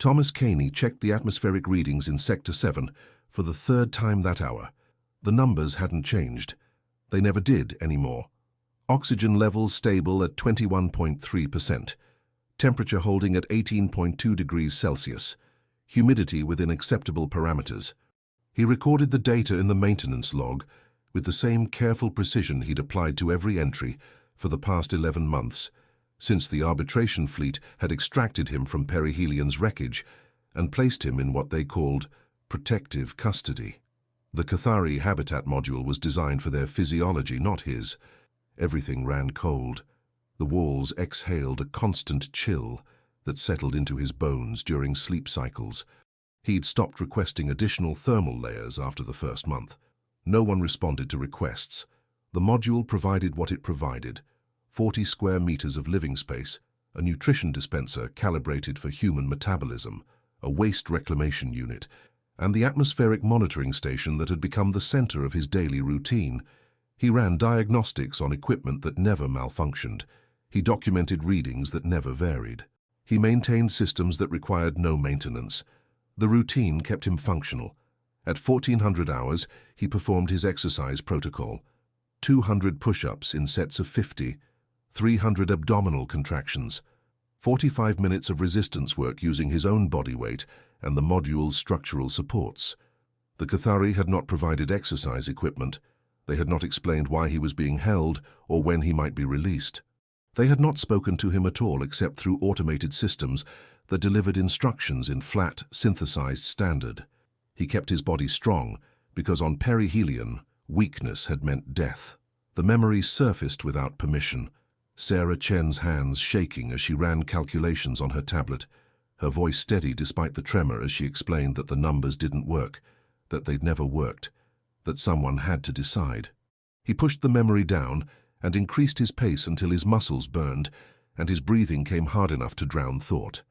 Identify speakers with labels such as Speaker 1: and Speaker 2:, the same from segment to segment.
Speaker 1: Thomas Caney checked the atmospheric readings in Sector 7 for the third time that hour. The numbers hadn't changed. They never did anymore. Oxygen levels stable at 21.3%. Temperature holding at 18.2 degrees Celsius. Humidity within acceptable parameters. He recorded the data in the maintenance log with the same careful precision he'd applied to every entry for the past 11 months, since the arbitration fleet had extracted him from perihelion's wreckage and placed him in what they called protective custody. The Cathari habitat module was designed for their physiology, not his. Everything ran cold. The walls exhaled a constant chill that settled into his bones during sleep cycles. He'd stopped requesting additional thermal layers after the first month. No one responded to requests. The module provided what it provided: 40 square meters of living space, a nutrition dispenser calibrated for human metabolism, a waste reclamation unit, and the atmospheric monitoring station that had become the center of his daily routine. He ran diagnostics on equipment that never malfunctioned. He documented readings that never varied. He maintained systems that required no maintenance. The routine kept him functional. At 1400 hours, he performed his exercise protocol: 200 push-ups in sets of 50, 300 abdominal contractions, 45 minutes of resistance work using his own body weight and the module's structural supports. The Cathari had not provided exercise equipment. They had not explained why he was being held or when he might be released. They had not spoken to him at all except through automated systems that delivered instructions in flat, synthesized standard. He kept his body strong because on perihelion, weakness had meant death. The memories surfaced without permission. Sarah Chen's hands shaking as she ran calculations on her tablet, her voice steady despite the tremor as she explained that the numbers didn't work, that they'd never worked, that someone had to decide. He pushed the memory down and increased his pace until his muscles burned and his breathing came hard enough to drown thought.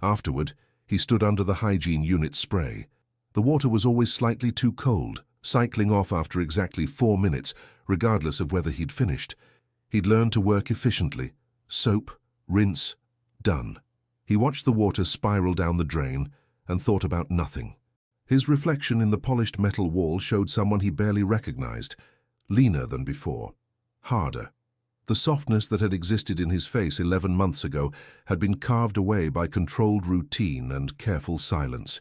Speaker 1: Afterward, he stood under the hygiene unit spray. The water was always slightly too cold, cycling off after exactly 4 minutes, regardless of whether he'd finished. He'd learned to work efficiently. Soap, rinse, done. He watched the water spiral down the drain and thought about nothing. His reflection in the polished metal wall showed someone he barely recognized, leaner than before, harder. The softness that had existed in his face 11 months ago had been carved away by controlled routine and careful silence.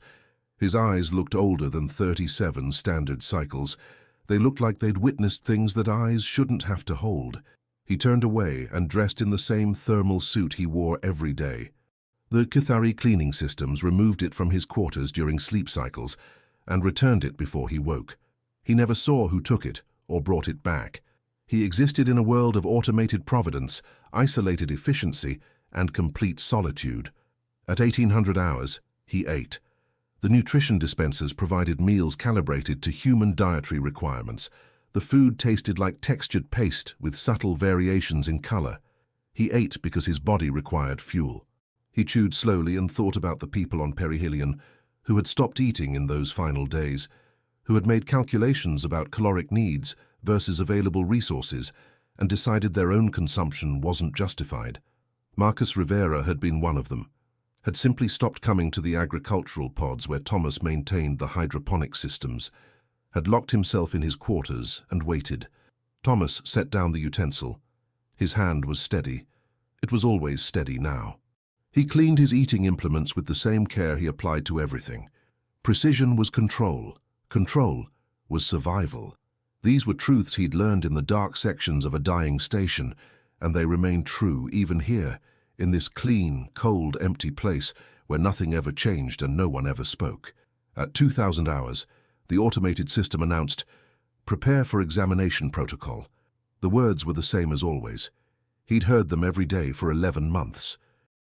Speaker 1: His eyes looked older than 37 standard cycles. They looked like they'd witnessed things that eyes shouldn't have to hold. He turned away and dressed in the same thermal suit he wore every day. The Cathari cleaning systems removed it from his quarters during sleep cycles and returned it before he woke. He never saw who took it or brought it back. He existed in a world of automated providence, isolated efficiency, and complete solitude. At 1800 hours, he ate. The nutrition dispensers provided meals calibrated to human dietary requirements. The food tasted like textured paste with subtle variations in color. He ate because his body required fuel. He chewed slowly and thought about the people on perihelion who had stopped eating in those final days, who had made calculations about caloric needs versus available resources and decided their own consumption wasn't justified. Marcus Rivera had been one of them, had simply stopped coming to the agricultural pods where Thomas maintained the hydroponic systems, had locked himself in his quarters and waited. Thomas set down the utensil. His hand was steady. It was always steady now. He cleaned his eating implements with the same care he applied to everything. Precision was control. Control was survival. These were truths he'd learned in the dark sections of a dying station, and they remained true even here, in this clean, cold, empty place where nothing ever changed and no one ever spoke. At 2000 hours, the automated system announced, "Prepare for examination protocol." The words were the same as always. He'd heard them every day for 11 months.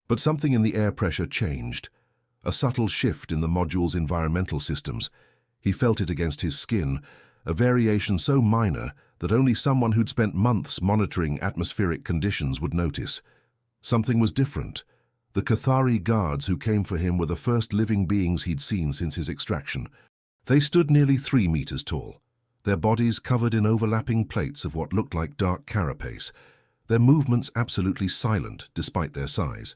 Speaker 1: But something in the air pressure changed. A subtle shift in the module's environmental systems. He felt it against his skin, a variation so minor that only someone who'd spent months monitoring atmospheric conditions would notice. Something was different. The Cathari guards who came for him were the first living beings he'd seen since his extraction. They stood nearly 3 meters tall, their bodies covered in overlapping plates of what looked like dark carapace, their movements absolutely silent despite their size.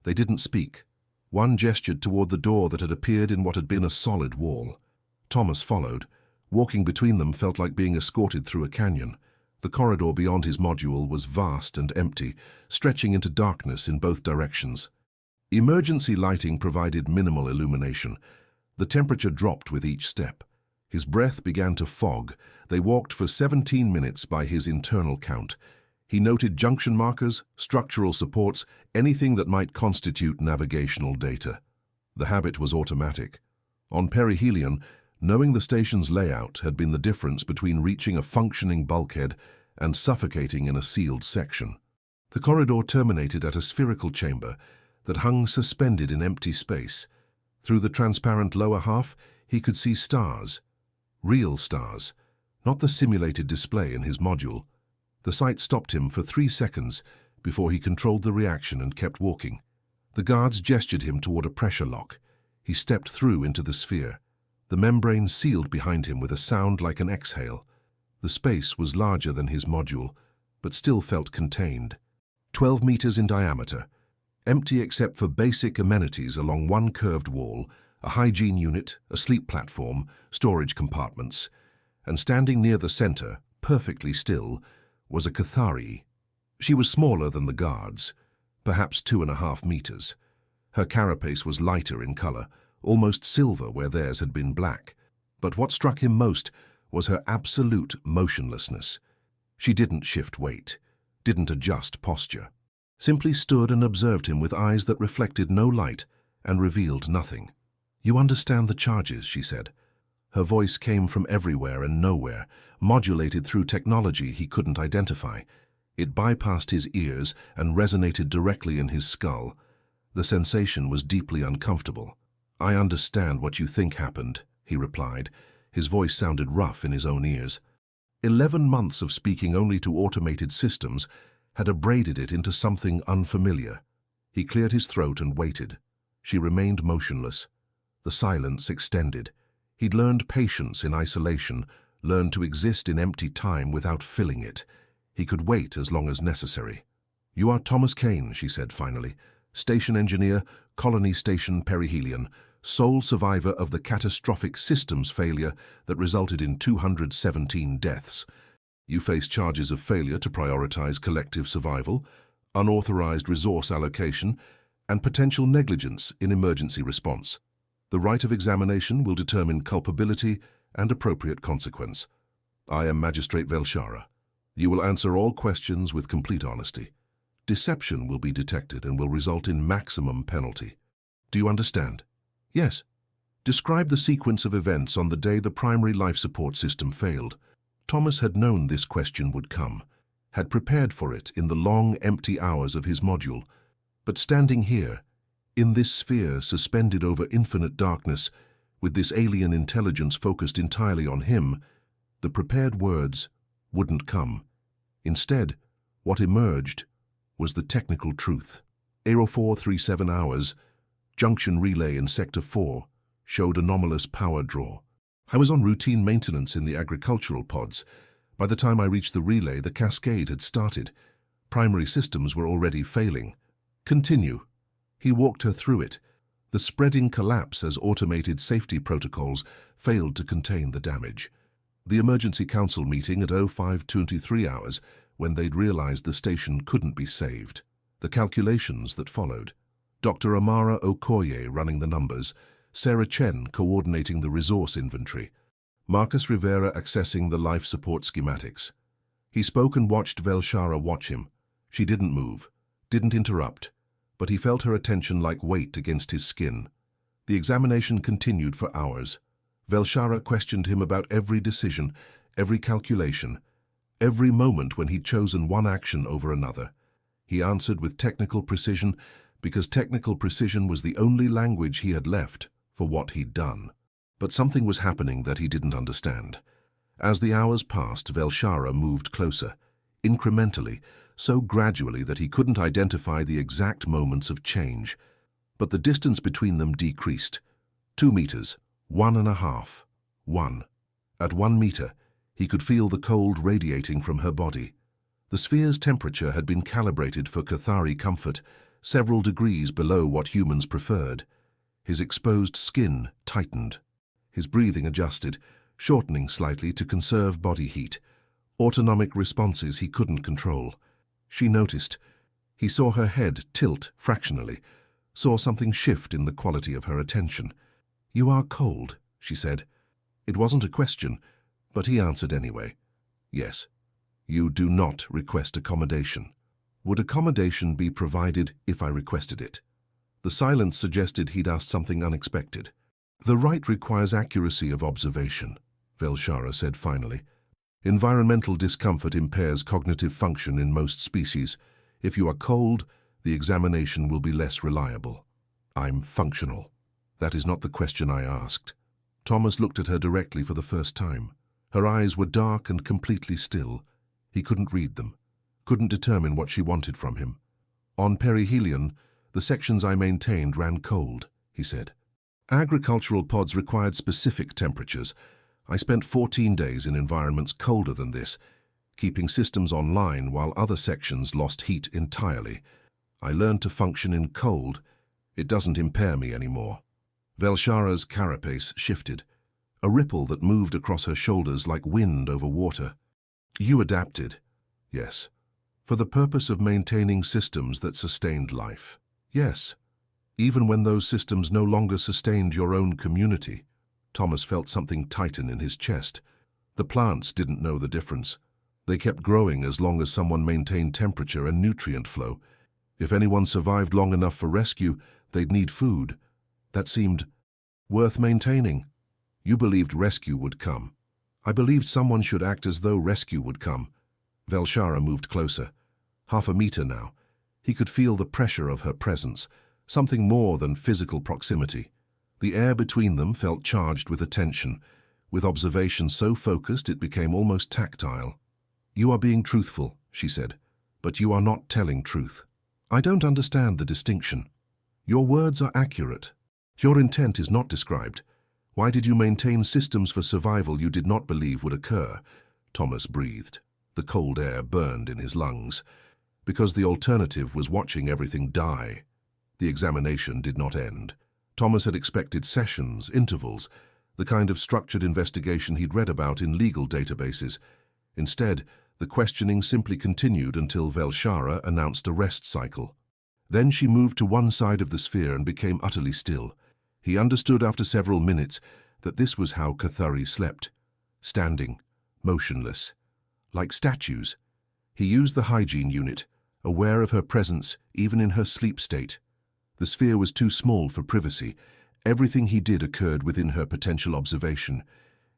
Speaker 1: They didn't speak. One gestured toward the door that had appeared in what had been a solid wall. Thomas followed. Walking between them felt like being escorted through a canyon. The corridor beyond his module was vast and empty, stretching into darkness in both directions. Emergency lighting provided minimal illumination. The temperature dropped with each step. His breath began to fog. They walked for 17 minutes by his internal count. He noted junction markers, structural supports, anything that might constitute navigational data. The habit was automatic. On perihelion, knowing the station's layout had been the difference between reaching a functioning bulkhead and suffocating in a sealed section. The corridor terminated at a spherical chamber that hung suspended in empty space. Through the transparent lower half, he could see stars. Real stars, not the simulated display in his module. The sight stopped him for 3 seconds before he controlled the reaction and kept walking. The guards gestured him toward a pressure lock. He stepped through into the sphere. The membrane sealed behind him with a sound like an exhale. The space was larger than his module, but still felt contained. 12 meters in diameter, empty except for basic amenities along one curved wall, a hygiene unit, a sleep platform, storage compartments, and standing near the center, perfectly still, was a Cathari. She was smaller than the guards, perhaps 2.5 meters. Her carapace was lighter in color, almost silver where theirs had been black. But what struck him most was her absolute motionlessness. She didn't shift weight, didn't adjust posture, simply stood and observed him with eyes that reflected no light and revealed nothing. "You understand the charges," she said. Her voice came from everywhere and nowhere, modulated through technology he couldn't identify. It bypassed his ears and resonated directly in his skull. The sensation was deeply uncomfortable. "I understand what you think happened," he replied. His voice sounded rough in his own ears. 11 months of speaking only to automated systems had abraded it into something unfamiliar. He cleared his throat and waited. She remained motionless. The silence extended. He'd learned patience in isolation, learned to exist in empty time without filling it. He could wait as long as necessary. "You are Thomas Kane," she said finally. "Station engineer, Colony Station Perihelion, sole survivor of the catastrophic systems failure that resulted in 217 deaths. You face charges of failure to prioritize collective survival, unauthorized resource allocation, and potential negligence in emergency response. The right of examination will determine culpability and appropriate consequence. I am Magistrate Velshara. You will answer all questions with complete honesty. Deception will be detected and will result in maximum penalty. Do you understand?" "Yes." "Describe the sequence of events on the day the primary life support system failed." Thomas had known this question would come, had prepared for it in the long, empty hours of his module. But standing here, in this sphere suspended over infinite darkness, with this alien intelligence focused entirely on him, the prepared words wouldn't come. Instead, what emerged was the technical truth. 0437 hours, junction relay in Sector 4, showed anomalous power draw. I was on routine maintenance in the agricultural pods. By the time I reached the relay, the cascade had started. Primary systems were already failing. Continue. He walked her through it. The spreading collapse as automated safety protocols failed to contain the damage. The emergency council meeting at 0523 hours, when they'd realized the station couldn't be saved. The calculations that followed. Dr. Amara Okoye running the numbers, Sarah Chen coordinating the resource inventory, Marcus Rivera accessing the life support schematics. He spoke and watched Velshara watch him. She didn't move, didn't interrupt, but he felt her attention like weight against his skin. The examination continued for hours. Velshara questioned him about every decision, every calculation, every moment when he'd chosen one action over another. He answered with technical precision because technical precision was the only language he had left for what he'd done. But something was happening that he didn't understand. As the hours passed, Velshara moved closer, incrementally, so gradually that he couldn't identify the exact moments of change. But the distance between them decreased. 2 meters, 1.5, 1. At 1 meter, he could feel the cold radiating from her body. The sphere's temperature had been calibrated for Cathari comfort, several degrees below what humans preferred. His exposed skin tightened. His breathing adjusted, shortening slightly to conserve body heat. Autonomic responses he couldn't control. She noticed. He saw her head tilt fractionally, saw something shift in the quality of her attention. "You are cold," she said. It wasn't a question, but he answered anyway. "Yes. You do not request accommodation. Would accommodation be provided if I requested it?" The silence suggested he'd asked something unexpected. "The right requires accuracy of observation," Velshara said finally. "Environmental discomfort impairs cognitive function in most species. If you are cold, the examination will be less reliable." "I'm functional." "That is not the question I asked." Thomas looked at her directly for the first time. Her eyes were dark and completely still. He couldn't read them, couldn't determine what she wanted from him. "On perihelion, the sections I maintained ran cold," he said. "Agricultural pods required specific temperatures. I spent 14 days in environments colder than this, keeping systems online while other sections lost heat entirely. I learned to function in cold. It doesn't impair me anymore." Velshara's carapace shifted, a ripple that moved across her shoulders like wind over water. "You adapted." "Yes." "For the purpose of maintaining systems that sustained life." "Yes." "Even when those systems no longer sustained your own community." Thomas felt something tighten in his chest. The plants didn't know the difference. They kept growing as long as someone maintained temperature and nutrient flow. If anyone survived long enough for rescue, they'd need food. That seemed worth maintaining. "You believed rescue would come." "I believed someone should act as though rescue would come." Velshara moved closer. 1/2 meter now. He could feel the pressure of her presence, something more than physical proximity. The air between them felt charged with attention, with observation so focused it became almost tactile. "You are being truthful," she said, "but you are not telling truth." "I don't understand the distinction." "Your words are accurate. Your intent is not described. Why did you maintain systems for survival you did not believe would occur?" Thomas breathed. The cold air burned in his lungs. Because the alternative was watching everything die. The examination did not end. Thomas had expected sessions, intervals, the kind of structured investigation he'd read about in legal databases. Instead, the questioning simply continued until Velshara announced a rest cycle. Then she moved to one side of the sphere and became utterly still. He understood after several minutes that this was how Cathari slept. Standing, motionless, like statues. He used the hygiene unit, aware of her presence even in her sleep state. The sphere was too small for privacy. Everything he did occurred within her potential observation.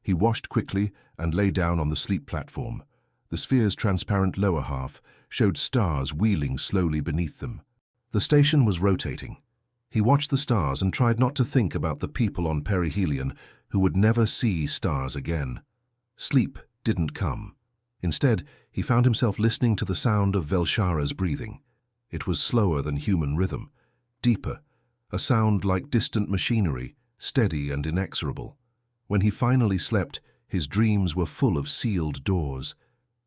Speaker 1: He washed quickly and lay down on the sleep platform. The sphere's transparent lower half showed stars wheeling slowly beneath them. The station was rotating. He watched the stars and tried not to think about the people on perihelion who would never see stars again. Sleep didn't come. Instead, he found himself listening to the sound of Velshara's breathing. It was slower than human rhythm, deeper, a sound like distant machinery, steady and inexorable. When he finally slept, his dreams were full of sealed doors.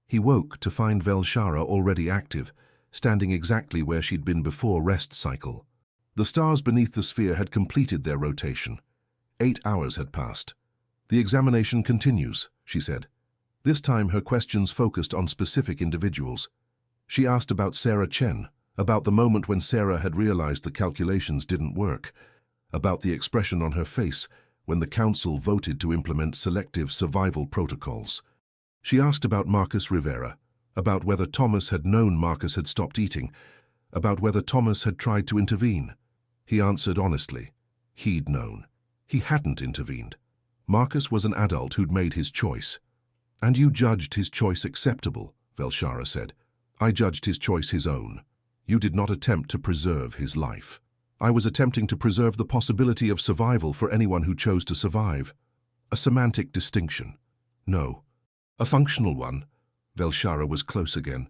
Speaker 1: He woke to find Velshara already active, standing exactly where she'd been before rest cycle. The stars beneath the sphere had completed their rotation. 8 hours had passed. "The examination continues," she said. This time her questions focused on specific individuals. She asked about Sarah Chen, about the moment when Sarah had realized the calculations didn't work, about the expression on her face when the council voted to implement selective survival protocols. She asked about Marcus Rivera, about whether Thomas had known Marcus had stopped eating, about whether Thomas had tried to intervene. He answered honestly. He'd known. He hadn't intervened. Marcus was an adult who'd made his choice. "And you judged his choice acceptable," Velshara said. "I judged his choice his own. You did not attempt to preserve his life. I was attempting to preserve the possibility of survival for anyone who chose to survive. A semantic distinction. No. A functional one." Velshara was close again.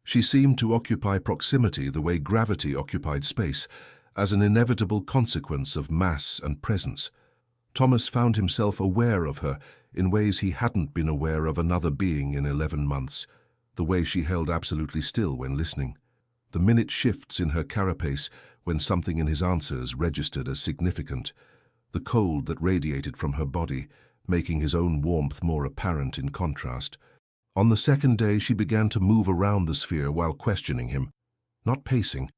Speaker 1: She seemed to occupy proximity the way gravity occupied space, as an inevitable consequence of mass and presence. Thomas found himself aware of her in ways he hadn't been aware of another being in 11 months, the way she held absolutely still when listening, the minute shifts in her carapace when something in his answers registered as significant, the cold that radiated from her body, making his own warmth more apparent in contrast. On the second day, she began to move around the sphere while questioning him. Not pacing.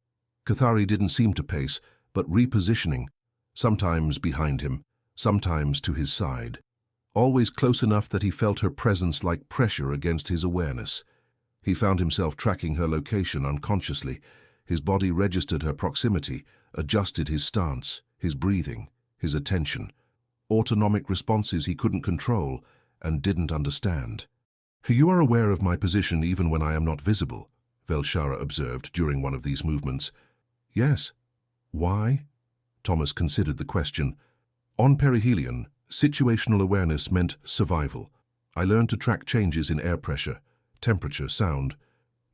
Speaker 1: Cathari didn't seem to pace, but repositioning, sometimes behind him, sometimes to his side. Always close enough that he felt her presence like pressure against his awareness. He found himself tracking her location unconsciously. His body registered her proximity, adjusted his stance, his breathing, his attention. Autonomic responses he couldn't control and didn't understand. "You are aware of my position even when I am not visible," Velshara observed during one of these movements. "Yes." "Why?" Thomas considered the question. "On perihelion, situational awareness meant survival. I learned to track changes in air pressure, temperature, sound.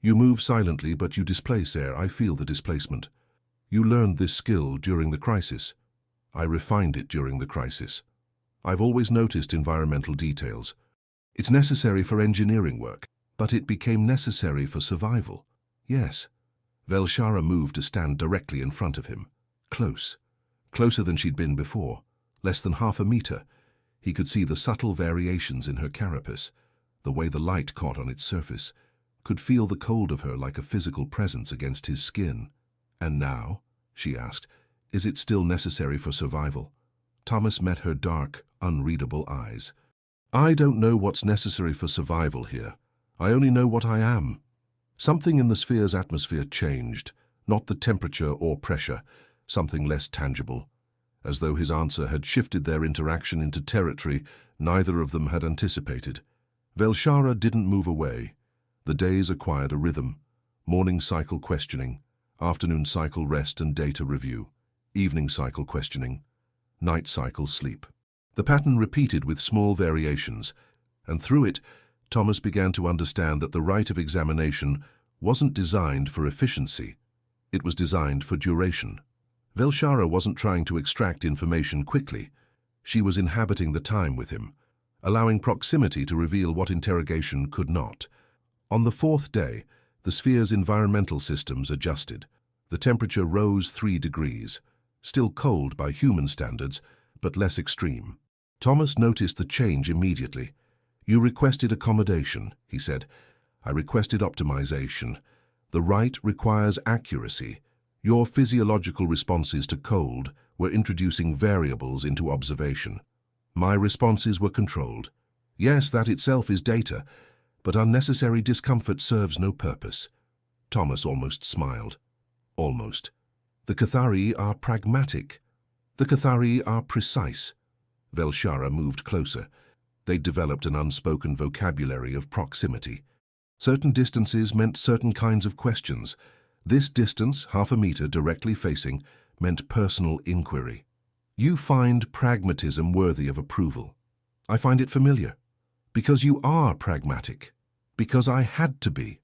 Speaker 1: You move silently, but you displace air. I feel the displacement. You learned this skill during the crisis. I refined it during the crisis. I've always noticed environmental details. It's necessary for engineering work, but it became necessary for survival." "Yes." Velshara moved to stand directly in front of him. Close. Closer than she'd been before. Less than half a meter. He could see the subtle variations in her carapace, the way the light caught on its surface, could feel the cold of her like a physical presence against his skin. "And now," she asked, "is it still necessary for survival?" Thomas met her dark, unreadable eyes. "I don't know what's necessary for survival here. I only know what I am." Something in the sphere's atmosphere changed, not the temperature or pressure, something less tangible. As though his answer had shifted their interaction into territory neither of them had anticipated. Velshara didn't move away. The days acquired a rhythm. Morning cycle questioning, afternoon cycle rest and data review, evening cycle questioning, night cycle sleep. The pattern repeated with small variations, and through it, Thomas began to understand that the rite of examination wasn't designed for efficiency. It was designed for duration. Velshara wasn't trying to extract information quickly. She was inhabiting the time with him, allowing proximity to reveal what interrogation could not. On the fourth day, the sphere's environmental systems adjusted. The temperature rose 3 degrees, still cold by human standards, but less extreme. Thomas noticed the change immediately. "You requested accommodation," he said. "I requested optimization. The rite requires accuracy. Your physiological responses to cold were introducing variables into observation. My responses were controlled. Yes, that itself is data, but unnecessary discomfort serves no purpose." Thomas almost smiled. Almost. "The Cathari are pragmatic. The Cathari are precise." Velshara moved closer. They'd developed an unspoken vocabulary of proximity. Certain distances meant certain kinds of questions. This distance, half a meter directly facing, meant personal inquiry. "You find pragmatism worthy of approval. I find it familiar. Because you are pragmatic. Because I had to be."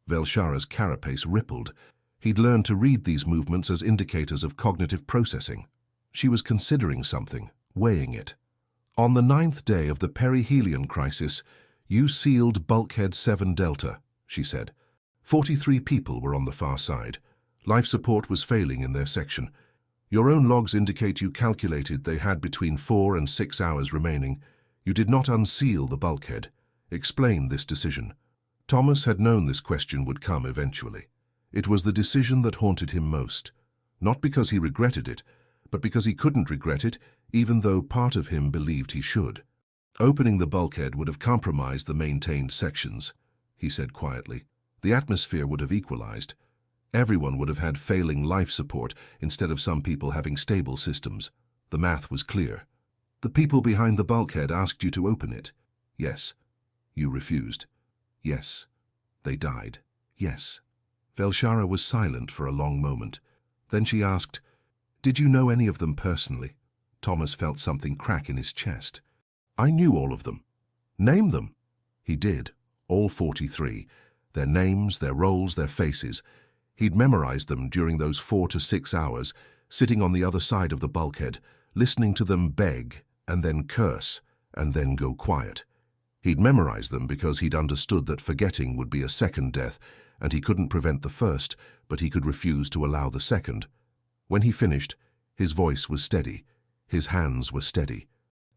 Speaker 1: Velshara's carapace rippled. He'd learned to read these movements as indicators of cognitive processing. She was considering something, weighing it. "On the 9th day of the perihelion crisis, you sealed bulkhead 7 Delta," she said. 43 people were on the far side. Life support was failing in their section. Your own logs indicate you calculated they had between 4 and 6 hours remaining. You did not unseal the bulkhead. Explain this decision." Thomas had known this question would come eventually. It was the decision that haunted him most. Not because he regretted it, but because he couldn't regret it, even though part of him believed he should. "Opening the bulkhead would have compromised the maintained sections," he said quietly. "The atmosphere would have equalized. Everyone would have had failing life support instead of some people having stable systems. The math was clear. The people behind the bulkhead asked you to open it. Yes. You refused. Yes. They died. Yes." Velshara was silent for a long moment. Then she asked, "Did you know any of them personally?" Thomas felt something crack in his chest. "I knew all of them." "Name them." He did, all 43. Their names, their roles, their faces. He'd memorized them during those 4 to 6 hours, sitting on the other side of the bulkhead, listening to them beg, and then curse, and then go quiet. He'd memorized them because he'd understood that forgetting would be a second death, and he couldn't prevent the first, but he could refuse to allow the second. When he finished, his voice was steady. His hands were steady.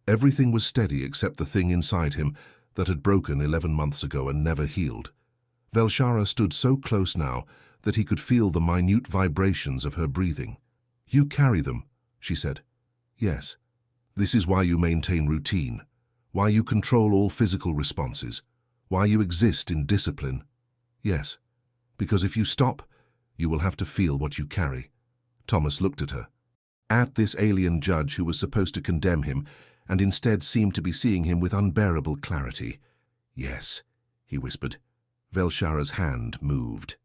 Speaker 1: Everything was steady except the thing inside him that had broken 11 months ago and never healed. Velshara stood so close now that he could feel the minute vibrations of her breathing. "You carry them," she said. "Yes. This is why you maintain routine, why you control all physical responses, why you exist in discipline." "Yes. Because if you stop, you will have to feel what you carry." Thomas looked at her. At this alien judge who was supposed to condemn him, and instead seemed to be seeing him with unbearable clarity. "Yes," he whispered. Velshara's hand moved.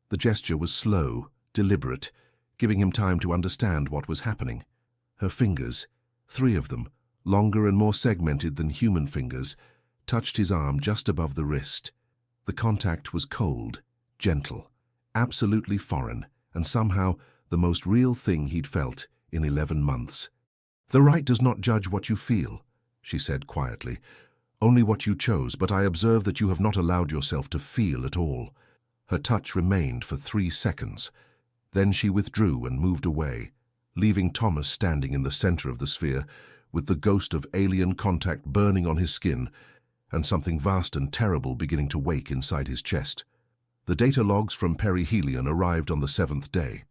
Speaker 1: The gesture was slow, deliberate, giving him time to understand what was happening. Her fingers, 3 of them, longer and more segmented than human fingers, touched his arm just above the wrist. The contact was cold, gentle, absolutely foreign, and somehow the most real thing he'd felt in 11 months. "The right does not judge what you feel," she said quietly. "Only what you chose, but I observe that you have not allowed yourself to feel at all." Her touch remained for 3 seconds. Then she withdrew and moved away, leaving Thomas standing in the center of the sphere, with the ghost of alien contact burning on his skin, and something vast and terrible beginning to wake inside his chest. The data logs from perihelion arrived on the 7th day.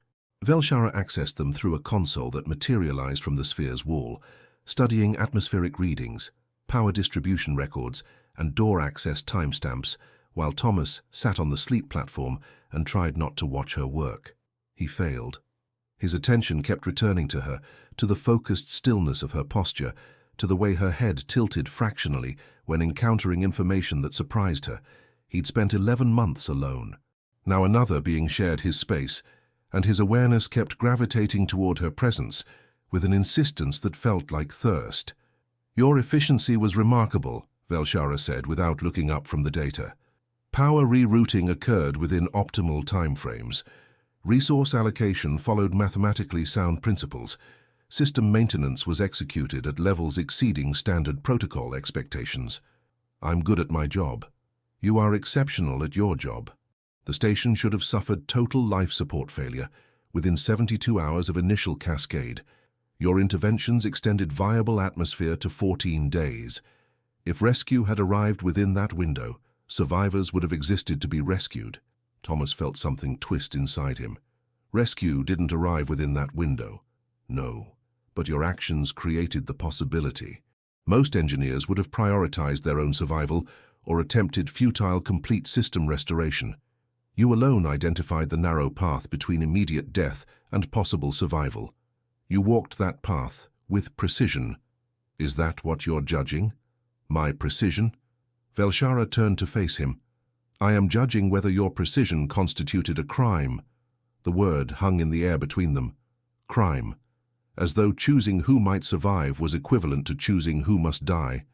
Speaker 1: Velshara accessed them through a console that materialized from the sphere's wall, studying atmospheric readings, power distribution records, and door access timestamps, while Thomas sat on the sleep platform and tried not to watch her work. He failed. His attention kept returning to her, to the focused stillness of her posture, to the way her head tilted fractionally when encountering information that surprised her. He'd spent 11 months alone. Now another being shared his space, and his awareness kept gravitating toward her presence with an insistence that felt like thirst. "Your efficiency was remarkable," Velshara said without looking up from the data. "Power rerouting occurred within optimal timeframes. Resource allocation followed mathematically sound principles. System maintenance was executed at levels exceeding standard protocol expectations. I'm good at my job. You are exceptional at your job. The station should have suffered total life support failure within 72 hours of initial cascade. Your interventions extended viable atmosphere to 14 days. If rescue had arrived within that window, survivors would have existed to be rescued." Thomas felt something twist inside him. "Rescue didn't arrive within that window. No, but your actions created the possibility. Most engineers would have prioritized their own survival or attempted futile complete system restoration. You alone identified the narrow path between immediate death and possible survival. You walked that path with precision. Is that what you're judging? My precision?" Velshara turned to face him. "I am judging whether your precision constituted a crime." The word hung in the air between them. Crime. As though choosing who might survive was equivalent to choosing who must die.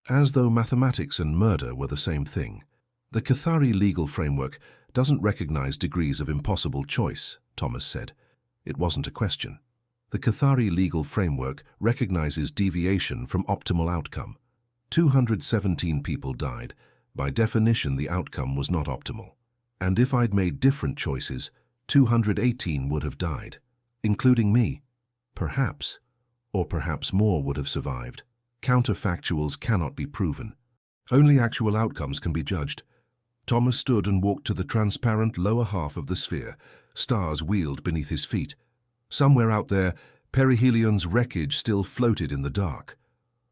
Speaker 1: As though mathematics and murder were the same thing. "The Cathari legal framework doesn't recognize degrees of impossible choice," Thomas said. It wasn't a question. "The Cathari legal framework recognizes deviation from optimal outcome. 217 people died. By definition, the outcome was not optimal. And if I'd made different choices, 218 would have died, including me. Perhaps, or perhaps more would have survived. Counterfactuals cannot be proven. Only actual outcomes can be judged." Thomas stood and walked to the transparent lower half of the sphere. Stars wheeled beneath his feet. Somewhere out there, perihelion's wreckage still floated in the dark.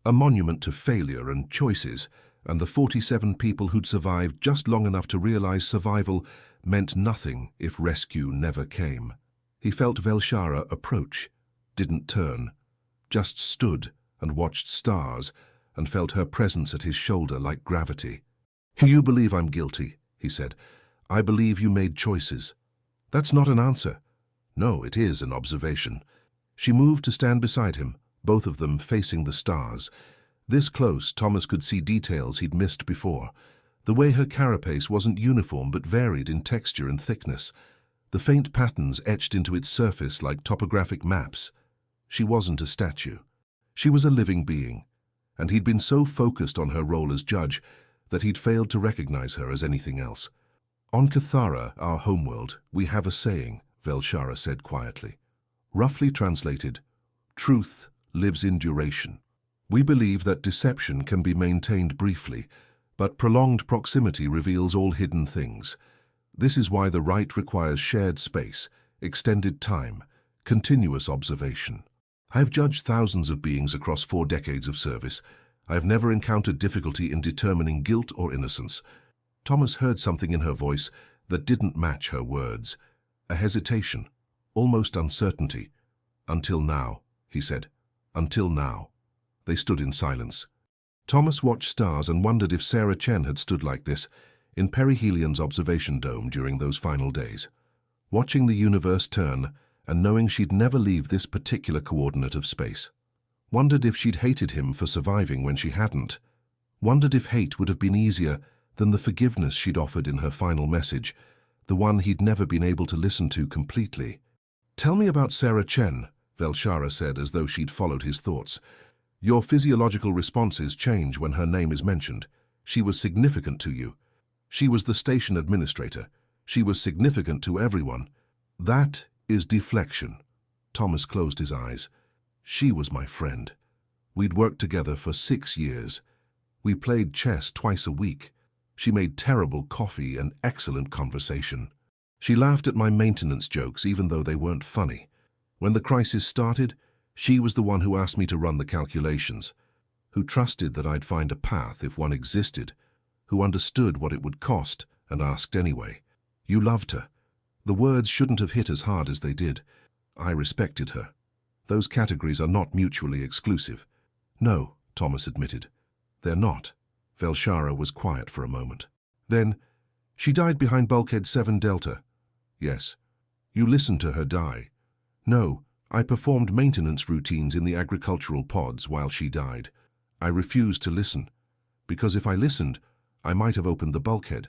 Speaker 1: A monument to failure and choices, and the 47 people who'd survived just long enough to realize survival meant nothing if rescue never came. He felt Velshara approach, didn't turn, just stood and watched stars and felt her presence at his shoulder like gravity. "You believe I'm guilty," he said. "I believe you made choices." "That's not an answer." "No, it is an observation." She moved to stand beside him, both of them facing the stars. This close, Thomas could see details he'd missed before. The way her carapace wasn't uniform but varied in texture and thickness. The faint patterns etched into its surface like topographic maps. She wasn't a statue. She was a living being, and he'd been so focused on her role as judge that he'd failed to recognize her as anything else. On Cathara, our homeworld, we have a saying, Velshara said quietly. Roughly translated, truth lives in duration. We believe that deception can be maintained briefly, but prolonged proximity reveals all hidden things. This is why the right requires shared space, extended time, continuous observation. I have judged thousands of beings across 4 decades of service. I have never encountered difficulty in determining guilt or innocence. Thomas heard something in her voice that didn't match her words. A hesitation, almost uncertainty. Until now, he said. Until now. They stood in silence. Thomas watched stars and wondered if Sarah Chen had stood like this in Perihelion's observation dome during those final days. Watching the universe turn and knowing she'd never leave this particular coordinate of space. Wondered if she'd hated him for surviving when she hadn't. Wondered if hate would have been easier than the forgiveness she'd offered in her final message, the one he'd never been able to listen to completely. "Tell me about Sarah Chen," Velshara said as though she'd followed his thoughts. "Your physiological responses change when her name is mentioned. She was significant to you. She was the station administrator. She was significant to everyone." "That is deflection." Thomas closed his eyes. "She was my friend. We'd worked together for 6 years. We played chess twice a week. She made terrible coffee and excellent conversation. She laughed at my maintenance jokes even though they weren't funny. When the crisis started, she was the one who asked me to run the calculations, who trusted that I'd find a path if one existed, who understood what it would cost and asked anyway. You loved her. The words shouldn't have hit as hard as they did. I respected her. Those categories are not mutually exclusive." "No," Thomas admitted. "They're not." Velshara was quiet for a moment. "Then, she died behind bulkhead 7 Delta." "Yes." "You listened to her die." "No, I performed maintenance routines in the agricultural pods while she died. I refused to listen, because if I listened, I might have opened the bulkhead,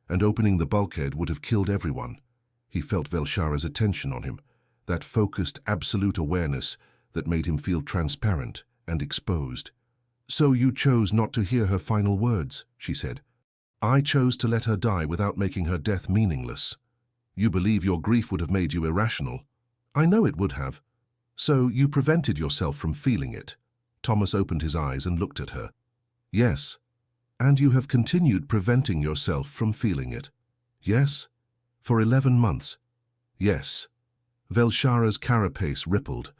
Speaker 1: and opening the bulkhead would have killed everyone." He felt Velshara's attention on him, that focused, absolute awareness that made him feel transparent and exposed. "So you chose not to hear her final words," she said. "I chose to let her die without making her death meaningless. You believe your grief would have made you irrational. I know it would have. So you prevented yourself from feeling it." Thomas opened his eyes and looked at her. "Yes. And you have continued preventing yourself from feeling it." "Yes. For 11 months." "Yes." Velshara's carapace rippled.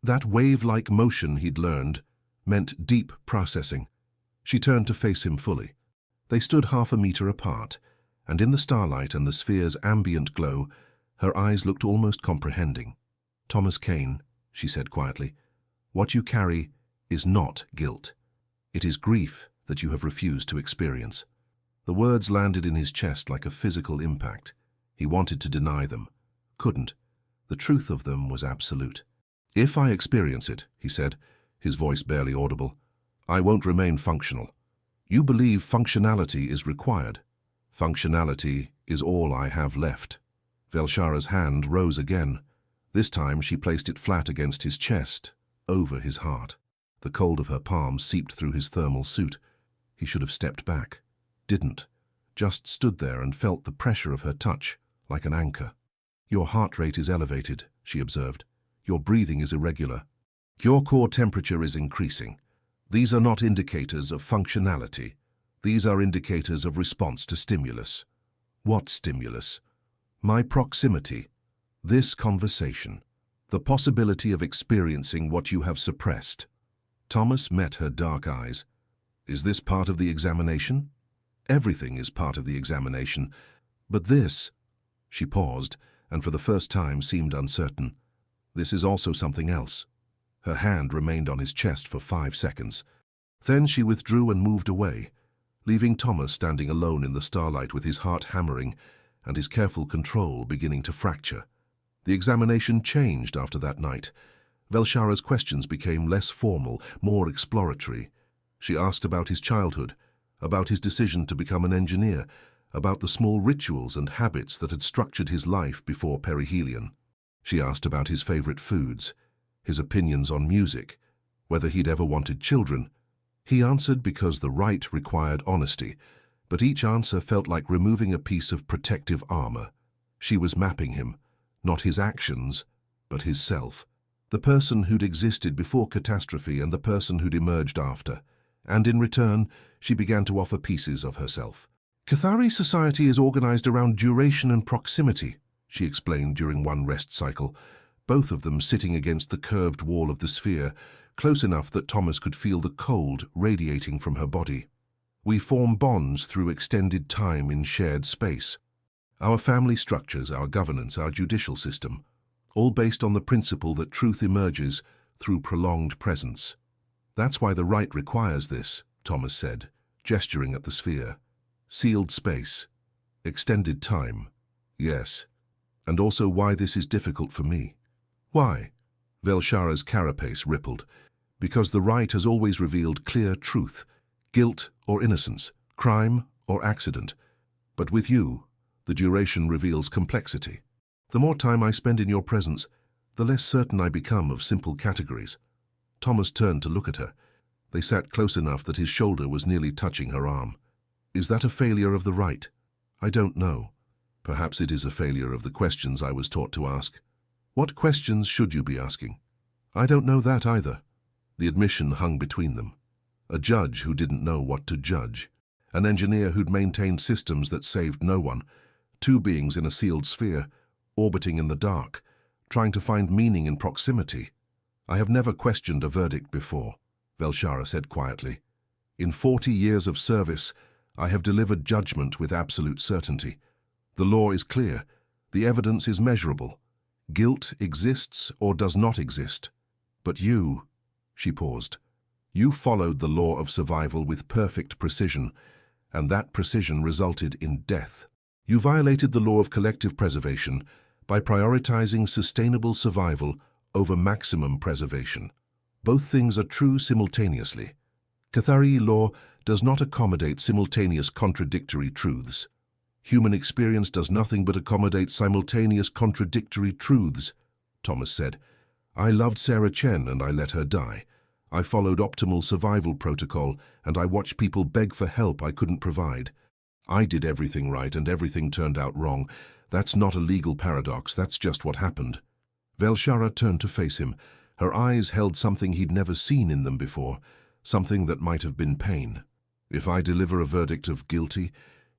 Speaker 1: That wave-like motion he'd learned meant deep processing. She turned to face him fully. They stood 1/2 meter apart, and in the starlight and the sphere's ambient glow, her eyes looked almost comprehending. "Thomas Kane," she said quietly, "what you carry is not guilt. It is grief that you have refused to experience." The words landed in his chest like a physical impact. He wanted to deny them. Couldn't. The truth of them was absolute. "If I experience it," he said, his voice barely audible, "I won't remain functional. You believe functionality is required. Functionality is all I have left." Velshara's hand rose again. This time she placed it flat against his chest, over his heart. The cold of her palm seeped through his thermal suit. He should have stepped back. Didn't. Just stood there and felt the pressure of her touch, like an anchor. "Your heart rate is elevated," she observed. "Your breathing is irregular. Your core temperature is increasing. These are not indicators of functionality. These are indicators of response to stimulus." "What stimulus?" "My proximity. This conversation. The possibility of experiencing what you have suppressed." Thomas met her dark eyes. "Is this part of the examination?" "Everything is part of the examination. But this—" She paused, and for the first time seemed uncertain. "This is also something else." Her hand remained on his chest for 5 seconds. Then she withdrew and moved away, leaving Thomas standing alone in the starlight with his heart hammering and his careful control beginning to fracture. The examination changed after that night. Velshara's questions became less formal, more exploratory. She asked about his childhood, about his decision to become an engineer, about the small rituals and habits that had structured his life before perihelion. She asked about his favorite foods, his opinions on music, whether he'd ever wanted children. He answered because the right required honesty, but each answer felt like removing a piece of protective armor. She was mapping him, not his actions, but his self. The person who'd existed before catastrophe and the person who'd emerged after. And in return, she began to offer pieces of herself. Cathari society is organized around duration and proximity, she explained during one rest cycle, both of them sitting against the curved wall of the sphere, close enough that Thomas could feel the cold radiating from her body. We form bonds through extended time in shared space. Our family structures, our governance, our judicial system, all based on the principle that truth emerges through prolonged presence. That's why the rite requires this, Thomas said, gesturing at the sphere. Sealed space. Extended time. Yes. And also why this is difficult for me. Why? Velshara's carapace rippled. Because the rite has always revealed clear truth, guilt or innocence, crime or accident. But with you, the duration reveals complexity. The more time I spend in your presence, the less certain I become of simple categories. Thomas turned to look at her. They sat close enough that his shoulder was nearly touching her arm. Is that a failure of the rite? I don't know. Perhaps it is a failure of the questions I was taught to ask. What questions should you be asking? I don't know that either. The admission hung between them. A judge who didn't know what to judge. An engineer who'd maintained systems that saved no one. Two beings in a sealed sphere, orbiting in the dark, trying to find meaning in proximity. I have never questioned a verdict before, Velshara said quietly. In 40 years of service, I have delivered judgment with absolute certainty. The law is clear. The evidence is measurable. Guilt exists or does not exist. But you, she paused, you followed the law of survival with perfect precision, and that precision resulted in death. You violated the law of collective preservation by prioritizing sustainable survival over maximum preservation. Both things are true simultaneously. Cathari law does not accommodate simultaneous contradictory truths. Human experience does nothing but accommodate simultaneous contradictory truths, Thomas said. I loved Sarah Chen and I let her die. I followed optimal survival protocol and I watched people beg for help I couldn't provide. I did everything right and everything turned out wrong. That's not a legal paradox, that's just what happened. Velshara turned to face him. Her eyes held something he'd never seen in them before, something that might have been pain. If I deliver a verdict of guilty,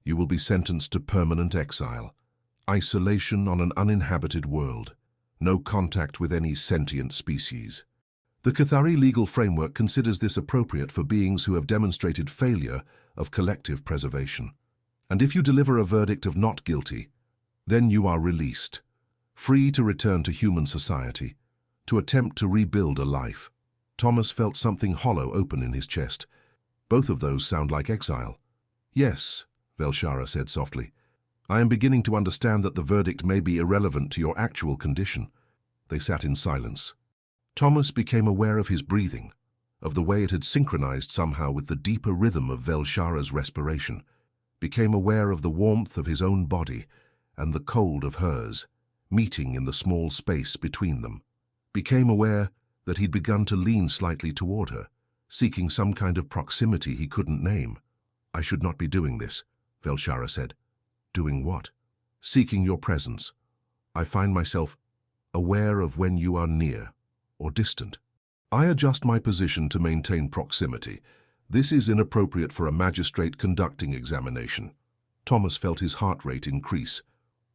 Speaker 1: you will be sentenced to permanent exile. Isolation on an uninhabited world. No contact with any sentient species. The Cathari legal framework considers this appropriate for beings who have demonstrated failure of collective preservation. And if you deliver a verdict of not guilty, then you are released, free to return to human society, to attempt to rebuild a life. Thomas felt something hollow open in his chest. Both of those sound like exile. Yes, Velshara said softly. I am beginning to understand that the verdict may be irrelevant to your actual condition. They sat in silence. Thomas became aware of his breathing, of the way it had synchronized somehow with the deeper rhythm of Velshara's respiration, became aware of the warmth of his own body and the cold of hers, meeting in the small space between them. Became aware that he'd begun to lean slightly toward her, seeking some kind of proximity he couldn't name. I should not be doing this, Velshara said. Doing what? Seeking your presence. I find myself aware of when you are near or distant. I adjust my position to maintain proximity. This is inappropriate for a magistrate conducting examination. Thomas felt his heart rate increase.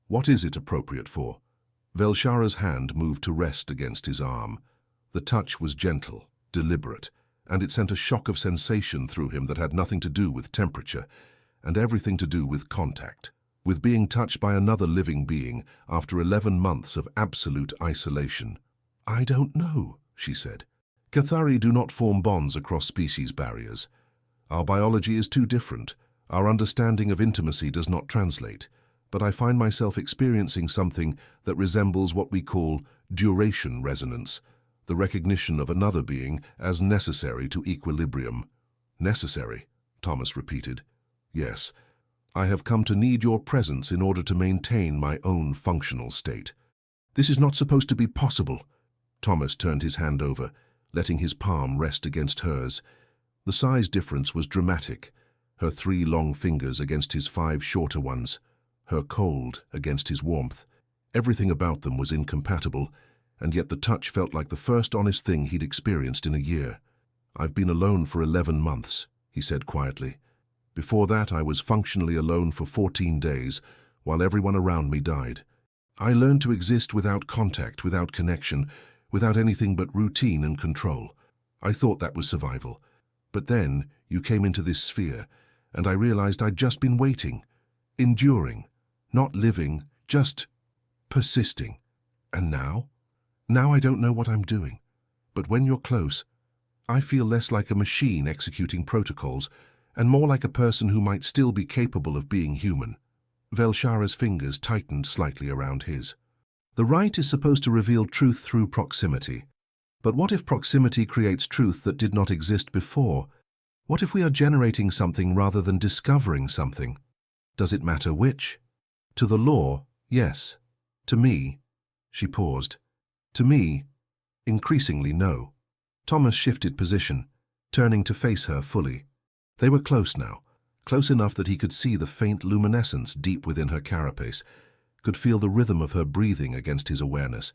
Speaker 1: What is it appropriate for? Velshara's hand moved to rest against his arm. The touch was gentle, deliberate, and it sent a shock of sensation through him that had nothing to do with temperature and everything to do with contact, with being touched by another living being after 11 months of absolute isolation. I don't know, she said. Cathari do not form bonds across species barriers. Our biology is too different. Our understanding of intimacy does not translate. But I find myself experiencing something that resembles what we call duration resonance, the recognition of another being as necessary to equilibrium. Necessary, Thomas repeated. Yes, I have come to need your presence in order to maintain my own functional state. This is not supposed to be possible. Thomas turned his hand over, letting his palm rest against hers. The size difference was dramatic. her 3 long fingers against his 5 shorter ones, her cold against his warmth. Everything about them was incompatible, and yet the touch felt like the first honest thing he'd experienced in a year. "I've been alone for 11 months, he said quietly. "Before that, I was functionally alone for 14 days, while everyone around me died. I learned to exist without contact, without connection, without anything but routine and control. I thought that was survival. But then you came into this sphere, and I realized I'd just been waiting, enduring, not living, just persisting. And now? Now I don't know what I'm doing. But when you're close, I feel less like a machine executing protocols, and more like a person who might still be capable of being human." Velshara's fingers tightened slightly around his. "The right is supposed to reveal truth through proximity. But what if proximity creates truth that did not exist before? What if we are generating something rather than discovering something? Does it matter which? To the law, yes. To me," she paused. "To me, increasingly no." Thomas shifted position, turning to face her fully. They were close now, close enough that he could see the faint luminescence deep within her carapace, could feel the rhythm of her breathing against his awareness,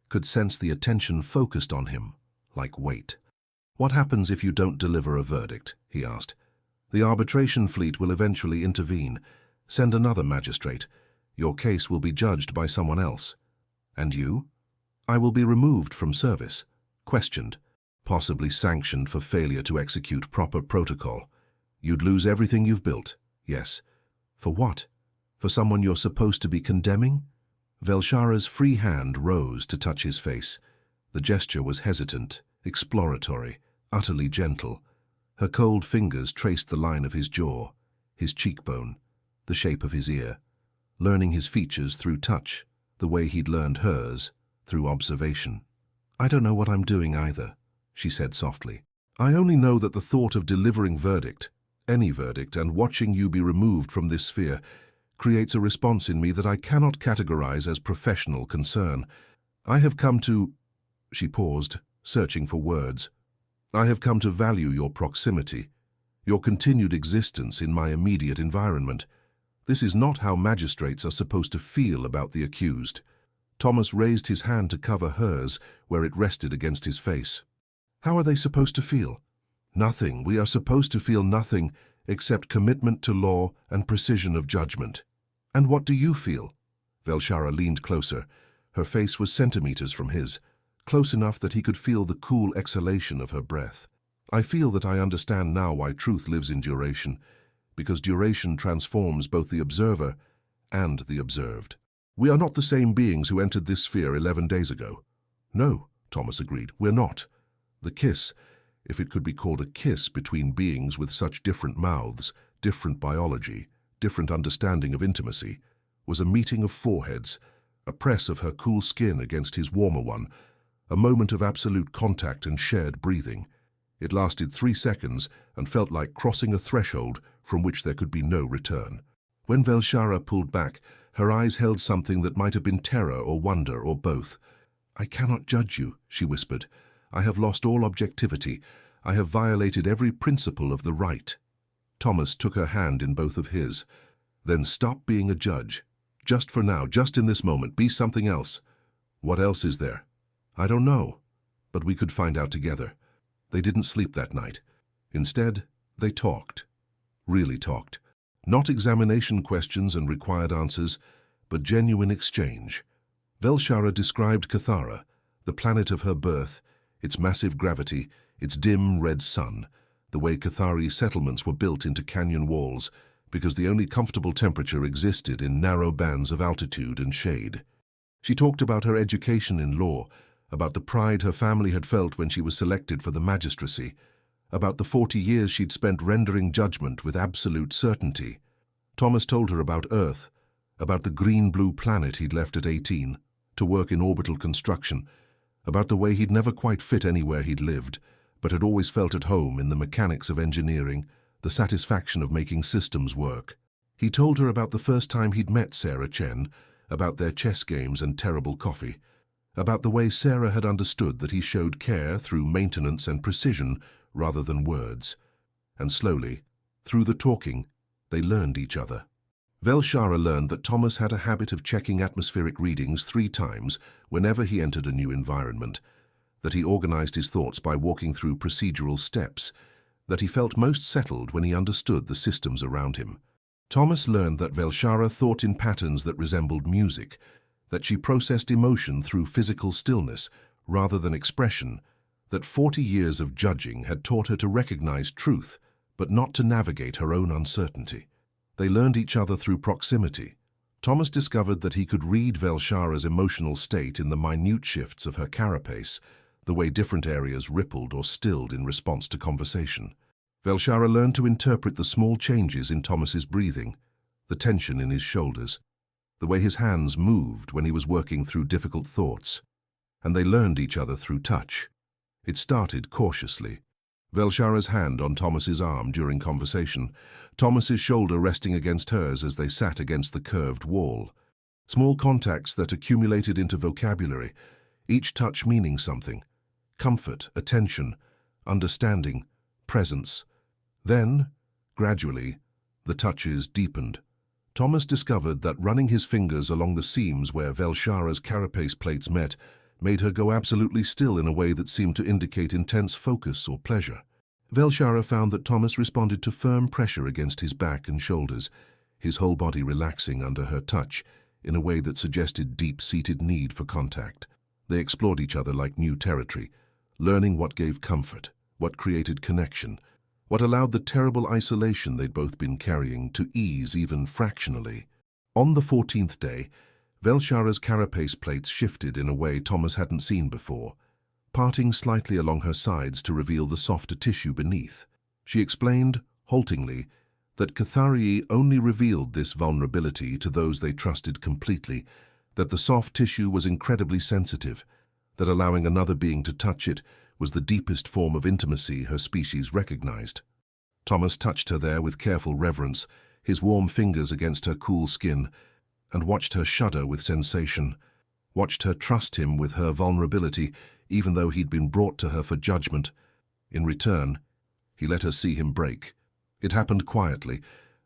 Speaker 1: could sense the attention focused on him, like weight. "What happens if you don't deliver a verdict?" he asked. "The arbitration fleet will eventually intervene. Send another magistrate. Your case will be judged by someone else. And you? I will be removed from service, questioned, possibly sanctioned for failure to execute proper protocol. You'd lose everything you've built, yes. For what? For someone you're supposed to be condemning?" Velshara's free hand rose to touch his face. The gesture was hesitant, exploratory, utterly gentle. Her cold fingers traced the line of his jaw, his cheekbone, the shape of his ear, learning his features through touch, the way he'd learned hers, through observation. "I don't know what I'm doing either," she said softly. "I only know that the thought of delivering verdict, any verdict, and watching you be removed from this sphere creates a response in me that I cannot categorize as professional concern. I have come to—" She paused, searching for words. "I have come to value your proximity, your continued existence in my immediate environment. This is not how magistrates are supposed to feel about the accused." Thomas raised his hand to cover hers where it rested against his face. "How are they supposed to feel?" "Nothing. We are supposed to feel nothing except commitment to law and precision of judgment." "And what do you feel?" Velshara leaned closer. Her face was centimeters from his, close enough that he could feel the cool exhalation of her breath. "I feel that I understand now why truth lives in duration, because duration transforms both the observer and the observed. We are not the same beings who entered this sphere 11 days ago." "No," Thomas agreed, "we're not. The kiss, if it could be called a kiss between beings with such different mouths, different biology, different understanding of intimacy, was a meeting of foreheads, a press of her cool skin against his warmer one, a moment of absolute contact and shared breathing. It lasted 3 seconds and felt like crossing a threshold from which there could be no return. When Velshara pulled back, her eyes held something that might have been terror or wonder or both. "I cannot judge you," she whispered. "I have lost all objectivity. I have violated every principle of the right." Thomas took her hand in both of his. "Then stop being a judge. Just for now, just in this moment, be something else." "What else is there?" "I don't know. But we could find out together." They didn't sleep that night. Instead, they talked. Really talked. Not examination questions and required answers, but genuine exchange. Velshara described Cathara, the planet of her birth, its massive gravity, its dim red sun, the way Cathari settlements were built into canyon walls, because the only comfortable temperature existed in narrow bands of altitude and shade. She talked about her education in law, about the pride her family had felt when she was selected for the magistracy, about the 40 years she'd spent rendering judgment with absolute certainty. Thomas told her about Earth, about the green-blue planet he'd left at 18, to work in orbital construction, about the way he'd never quite fit anywhere he'd lived, but had always felt at home in the mechanics of engineering, the satisfaction of making systems work. He told her about the first time he'd met Sarah Chen, about their chess games and terrible coffee, about the way Sarah had understood that he showed care through maintenance and precision rather than words. And slowly, Through the talking, they learned each other. Velshara learned that Thomas had a habit of checking atmospheric readings 3 times whenever he entered a new environment, that he organized his thoughts by walking through procedural steps, that he felt most settled when he understood the systems around him. Thomas learned that Velshara thought in patterns that resembled music, that she processed emotion through physical stillness rather than expression, that 40 years of judging had taught her to recognize truth, but not to navigate her own uncertainty. They learned each other through proximity. Thomas discovered that he could read Velshara's emotional state in the minute shifts of her carapace, the way different areas rippled or stilled in response to conversation. Velshara learned to interpret the small changes in Thomas's breathing, the tension in his shoulders, the way his hands moved when he was working through difficult thoughts. And they learned each other through touch. It started cautiously. Velshara's hand on Thomas's arm during conversation, Thomas's shoulder resting against hers as they sat against the curved wall. Small contacts that accumulated into vocabulary, each touch meaning something. Comfort, attention, understanding, presence. Then, gradually, the touches deepened. Thomas discovered that running his fingers along the seams where Velshara's carapace plates met made her go absolutely still in a way that seemed to indicate intense focus or pleasure. Velshara found that Thomas responded to firm pressure against his back and shoulders, his whole body relaxing under her touch in a way that suggested deep-seated need for contact. They explored each other like new territory, learning what gave comfort, what created connection, what allowed the terrible isolation they'd both been carrying to ease even fractionally. On the 14th day, Velshara's carapace plates shifted in a way Thomas hadn't seen before, parting slightly along her sides to reveal the softer tissue beneath. She explained, haltingly, that Catharii only revealed this vulnerability to those they trusted completely, that the soft tissue was incredibly sensitive, that allowing another being to touch it was the deepest form of intimacy her species recognized. Thomas touched her there with careful reverence, his warm fingers against her cool skin, and watched her shudder with sensation, watched her trust him with her vulnerability, even though he'd been brought to her for judgment. In return, he let her see him break. It happened quietly.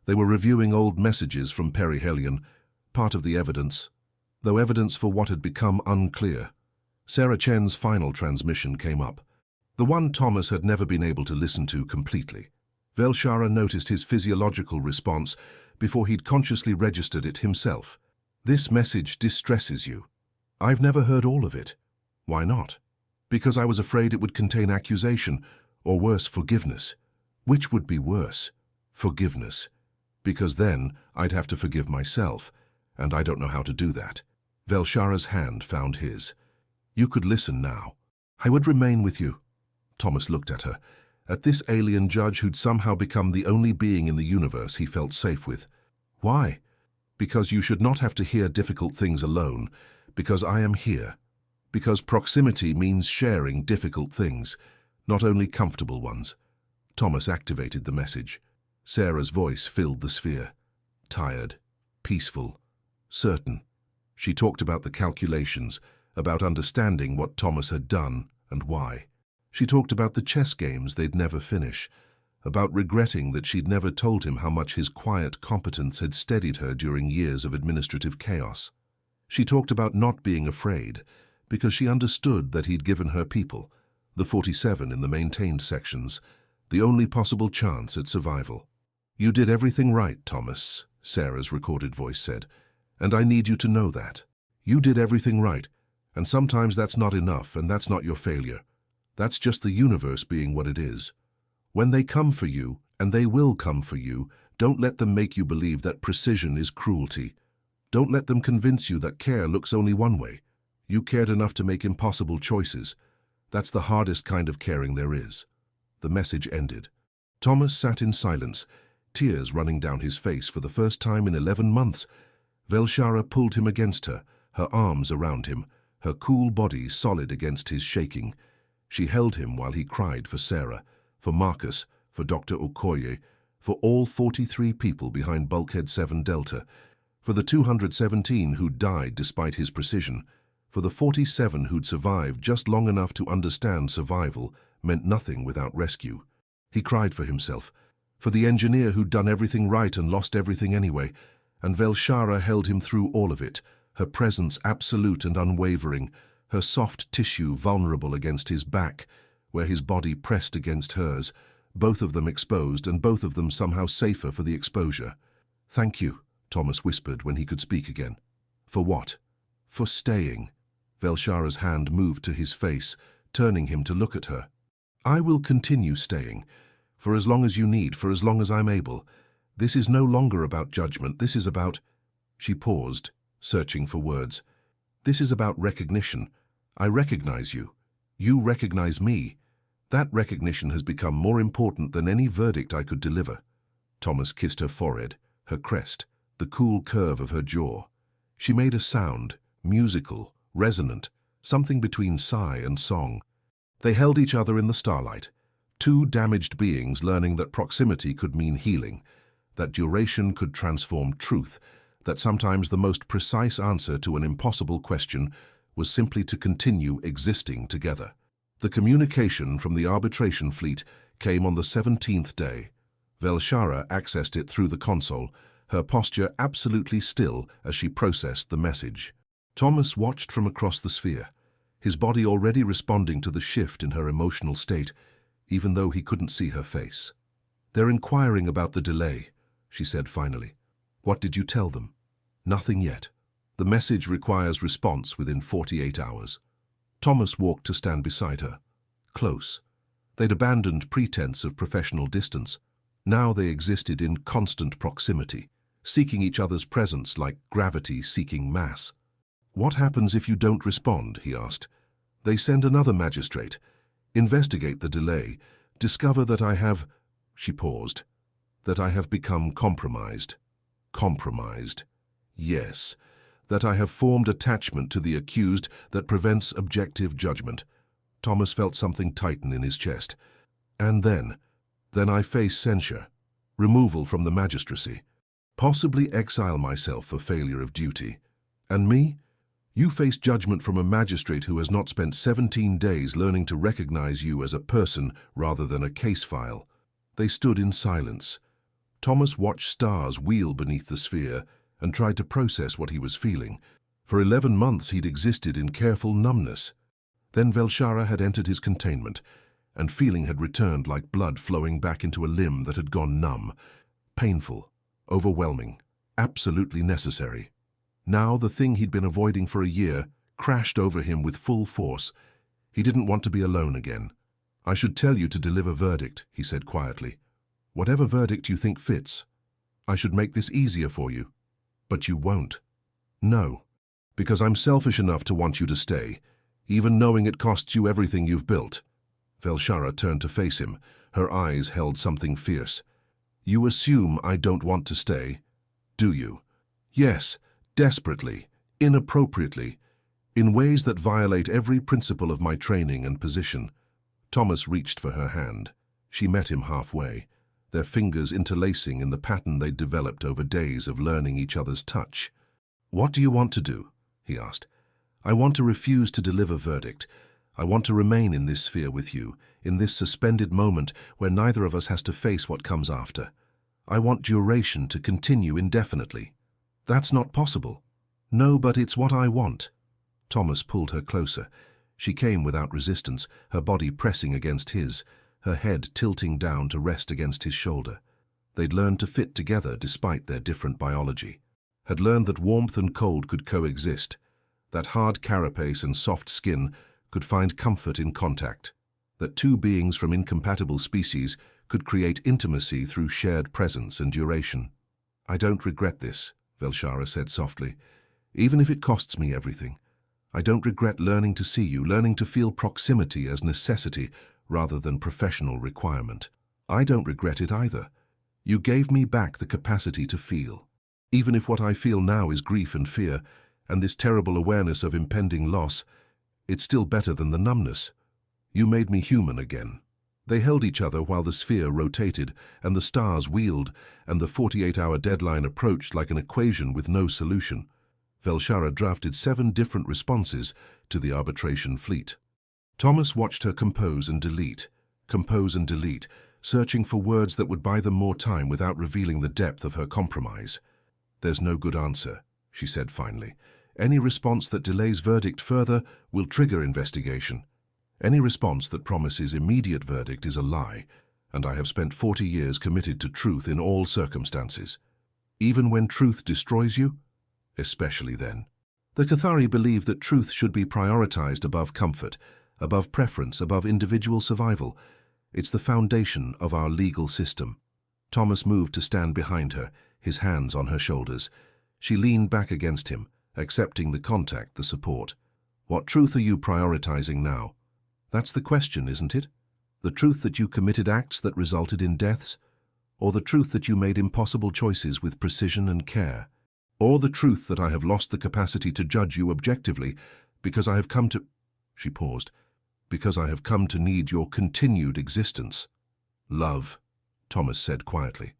Speaker 1: They were reviewing old messages from perihelion, part of the evidence, though evidence for what had become unclear. Sarah Chen's final transmission came up, the one Thomas had never been able to listen to completely. Velshara noticed his physiological response before he'd consciously registered it himself. This message distresses you. I've never heard all of it. Why not? Because I was afraid it would contain accusation, or worse, forgiveness. Which would be worse? Forgiveness. Because then I'd have to forgive myself, and I don't know how to do that. Velshara's hand found his. You could listen now. I would remain with you. Thomas looked at her, at this alien judge who'd somehow become the only being in the universe he felt safe with. Why? Because you should not have to hear difficult things alone, because I am here. Because proximity means sharing difficult things, not only comfortable ones. Thomas activated the message. Sarah's voice filled the sphere. Tired, peaceful, certain. She talked about the calculations, about understanding what Thomas had done and why. She talked about the chess games they'd never finish, about regretting that she'd never told him how much his quiet competence had steadied her during years of administrative chaos. She talked about not being afraid, because she understood that he'd given her people, the 47 in the maintained sections, the only possible chance at survival. You did everything right, Thomas, Sarah's recorded voice said, and I need you to know that. You did everything right, and sometimes that's not enough, and that's not your failure. That's just the universe being what it is. When they come for you, and they will come for you, don't let them make you believe that precision is cruelty. Don't let them convince you that care looks only one way. You cared enough to make impossible choices. That's the hardest kind of caring there is. The message ended. Thomas sat in silence, tears running down his face for the first time in 11 months. Velshara pulled him against her, her arms around him, her cool body solid against his shaking. She held him while he cried for Sarah, for Marcus, for Dr. Okoye, for all 43 people behind Bulkhead 7 Delta, for the 217 who'd died despite his precision, for the 47 who'd survived just long enough to understand survival meant nothing without rescue. He cried for himself, For the engineer who'd done everything right and lost everything anyway, and Velshara held him through all of it, her presence absolute and unwavering, her soft tissue vulnerable against his back, where his body pressed against hers, both of them exposed and both of them somehow safer for the exposure. "Thank you," Thomas whispered when he could speak again. "For what?" "For staying." Velshara's hand moved to his face, turning him to look at her. "I will continue staying, for as long as you need, for as long as I'm able. This is no longer about judgment, this is about—" She paused, searching for words. "This is about recognition. I recognize you. You recognize me. That recognition has become more important than any verdict I could deliver." Thomas kissed her forehead, her crest, the cool curve of her jaw. She made a sound, musical, resonant, something between sigh and song. They held each other in the starlight, two damaged beings learning that proximity could mean healing, that duration could transform truth, that sometimes the most precise answer to an impossible question was simply to continue existing together. The communication from the arbitration fleet came on the 17th day. Velshara accessed it through the console, her posture absolutely still as she processed the message. Thomas watched from across the sphere, his body already responding to the shift in her emotional state, even though he couldn't see her face. "They're inquiring about the delay," she said finally. "What did you tell them?" "Nothing yet. The message requires response within 48 hours. Thomas walked to stand beside her, close. They'd abandoned pretense of professional distance. Now they existed in constant proximity, seeking each other's presence like gravity seeking mass. "What happens if you don't respond?" he asked. "They send another magistrate, investigate the delay, discover that I have—" She paused. "That I have become compromised." Compromised. Yes. That I have formed attachment to the accused that prevents objective judgment. Thomas felt something tighten in his chest. "And then I face censure, removal from the magistracy, possibly exile myself for failure of duty. And me? You face judgment from a magistrate who has not spent 17 days learning to recognize you as a person rather than a case file." They stood in silence. Thomas watched stars wheel beneath the sphere and tried to process what he was feeling. For 11 months he'd existed in careful numbness. Then Velshara had entered his containment, and feeling had returned like blood flowing back into a limb that had gone numb. Painful, overwhelming, absolutely necessary. Now the thing he'd been avoiding for a year crashed over him with full force. He didn't want to be alone again. "I should tell you to deliver verdict," he said quietly. "Whatever verdict you think fits. I should make this easier for you. But you won't." "No, because I'm selfish enough to want you to stay, even knowing it costs you everything you've built." Velshara turned to face him. Her eyes held something fierce. "You assume I don't want to stay, do you?" "Yes, desperately, inappropriately, in ways that violate every principle of my training and position." Thomas reached for her hand. She met him halfway, their fingers interlacing in the pattern they'd developed over days of learning each other's touch. "What do you want to do?" he asked. "I want to refuse to deliver verdict. I want to remain in this sphere with you, in this suspended moment where neither of us has to face what comes after. I want duration to continue indefinitely." "That's not possible." "No, but it's what I want." Thomas pulled her closer. She came without resistance, her body pressing against his, her head tilting down to rest against his shoulder. They'd learned to fit together despite their different biology. Had learned that warmth and cold could coexist, that hard carapace and soft skin could find comfort in contact, that two beings from incompatible species could create intimacy through shared presence and duration. "I don't regret this," Velshara said softly, "even if it costs me everything. I don't regret learning to see you, learning to feel proximity as necessity rather than professional requirement. I don't regret it either. You gave me back the capacity to feel. Even if what I feel now is grief and fear, and this terrible awareness of impending loss, it's still better than the numbness. You made me human again." They held each other while the sphere rotated, and the stars wheeled, and the 48-hour deadline approached like an equation with no solution. Velshara drafted 7 different responses to the arbitration fleet. Thomas watched her compose and delete, searching for words that would buy them more time without revealing the depth of her compromise. "There's no good answer," she said finally. "Any response that delays verdict further will trigger investigation. Any response that promises immediate verdict is a lie, and I have spent 40 years committed to truth in all circumstances. Even when truth destroys you? Especially then." The Cathari believe that truth should be prioritized above comfort, above preference, above individual survival. It's the foundation of our legal system. Thomas moved to stand behind her, his hands on her shoulders. She leaned back against him, accepting the contact, the support. "What truth are you prioritizing now?" "That's the question, isn't it? The truth that you committed acts that resulted in deaths? Or the truth that you made impossible choices with precision and care? Or the truth that I have lost the capacity to judge you objectively because I have come to—" She paused. "Because I have come to need your continued existence." "Love," Thomas said quietly.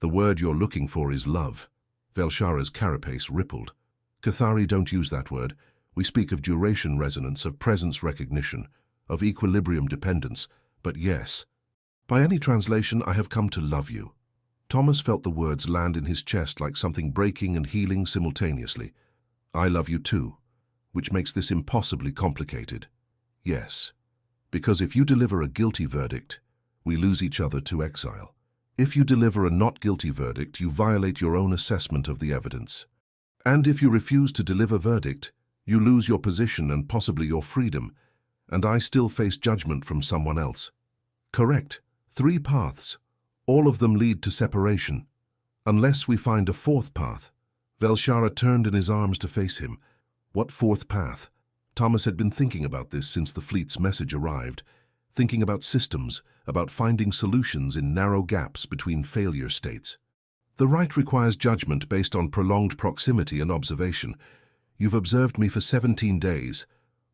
Speaker 1: "The word you're looking for is love." Velshara's carapace rippled. "Cathari don't use that word. We speak of duration resonance, of presence recognition, of equilibrium dependence. But yes, by any translation, I have come to love you." Thomas felt the words land in his chest like something breaking and healing simultaneously. "I love you too, which makes this impossibly complicated." "Yes, because if you deliver a guilty verdict, we lose each other to exile. If you deliver a not guilty verdict, you violate your own assessment of the evidence. And if you refuse to deliver verdict, you lose your position and possibly your freedom, and I still face judgment from someone else." "Correct. 3 paths. All of them lead to separation. Unless we find a 4th path." Velshara turned in his arms to face him. What 4th path? Thomas had been thinking about this since the fleet's message arrived, thinking about systems, about finding solutions in narrow gaps between failure states. "The right requires judgment based on prolonged proximity and observation. You've observed me for 17 days.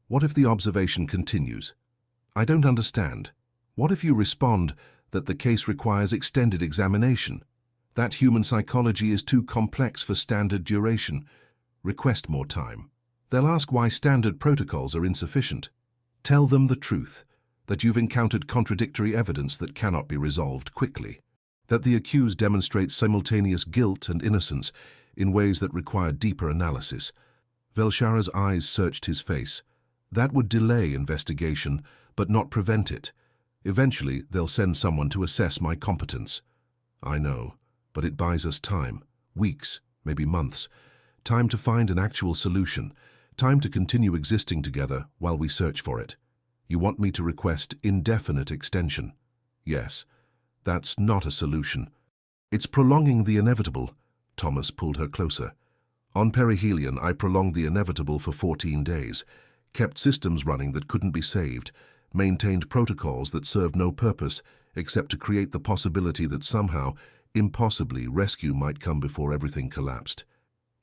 Speaker 1: What if the observation continues? I don't understand. What if you respond that the case requires extended examination? That human psychology is too complex for standard duration. Request more time. They'll ask why standard protocols are insufficient. Tell them the truth, that you've encountered contradictory evidence that cannot be resolved quickly, that the accused demonstrates simultaneous guilt and innocence in ways that require deeper analysis." Velshara's eyes searched his face. "That would delay investigation, but not prevent it. Eventually, they'll send someone to assess my competence." "I know, but it buys us time. Weeks, maybe months. Time to find an actual solution. Time to continue existing together while we search for it. You want me to request indefinite extension?" "Yes. That's not a solution. It's prolonging the inevitable." Thomas pulled her closer. "On perihelion, I prolonged the inevitable for 14 days, kept systems running that couldn't be saved, maintained protocols that served no purpose except to create the possibility that somehow, impossibly, rescue might come before everything collapsed.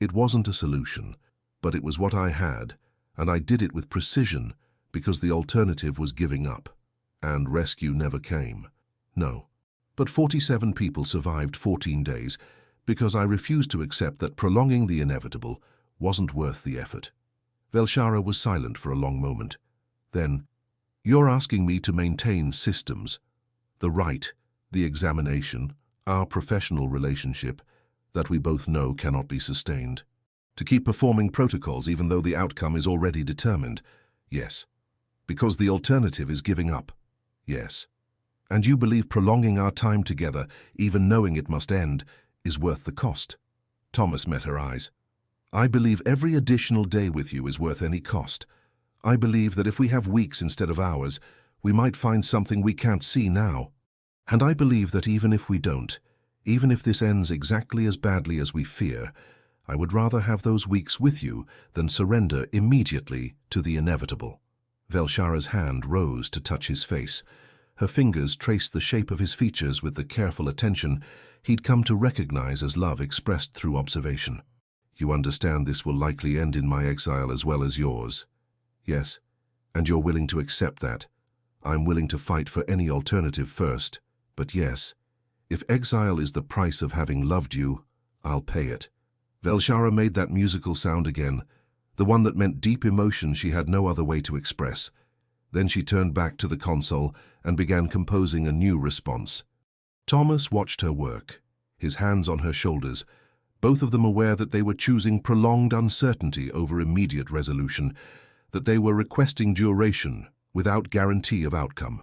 Speaker 1: It wasn't a solution, but it was what I had, and I did it with precision because the alternative was giving up. And rescue never came. No. But 47 people survived 14 days because I refused to accept that prolonging the inevitable wasn't worth the effort." Velshara was silent for a long moment. Then, "You're asking me to maintain systems, the right, the examination, our professional relationship, that we both know cannot be sustained. To keep performing protocols even though the outcome is already determined? Yes. Because the alternative is giving up? Yes. And you believe prolonging our time together, even knowing it must end, is worth the cost?" Thomas met her eyes. "I believe every additional day with you is worth any cost. I believe that if we have weeks instead of hours, we might find something we can't see now. And I believe that even if we don't, even if this ends exactly as badly as we fear, I would rather have those weeks with you than surrender immediately to the inevitable." Velshara's hand rose to touch his face. Her fingers traced the shape of his features with the careful attention he'd come to recognize as love expressed through observation. "You understand this will likely end in my exile as well as yours?" "Yes. And you're willing to accept that?" "I'm willing to fight for any alternative first. But yes, if exile is the price of having loved you, I'll pay it." Velshara made that musical sound again, the one that meant deep emotion she had no other way to express. Then she turned back to the console and began composing a new response. Thomas watched her work, his hands on her shoulders, both of them aware that they were choosing prolonged uncertainty over immediate resolution, that they were requesting duration without guarantee of outcome.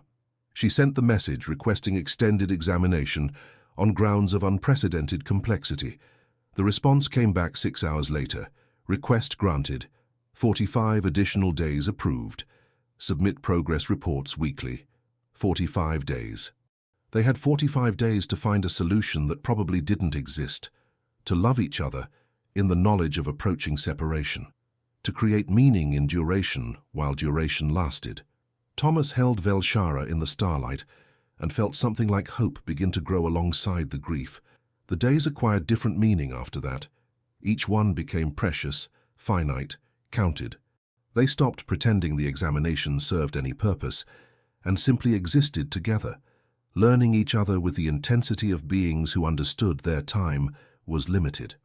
Speaker 1: She sent the message requesting extended examination on grounds of unprecedented complexity. The response came back 6 hours later. Request granted. 45 additional days approved. Submit progress reports weekly. 45 days. They had 45 days to find a solution that probably didn't exist. To love each other in the knowledge of approaching separation. To create meaning in duration while duration lasted. Thomas held Velshara in the starlight and felt something like hope begin to grow alongside the grief. The days acquired different meaning after that. Each one became precious, finite, counted. They stopped pretending the examination served any purpose and simply existed together, learning each other with the intensity of beings who understood their time was limited.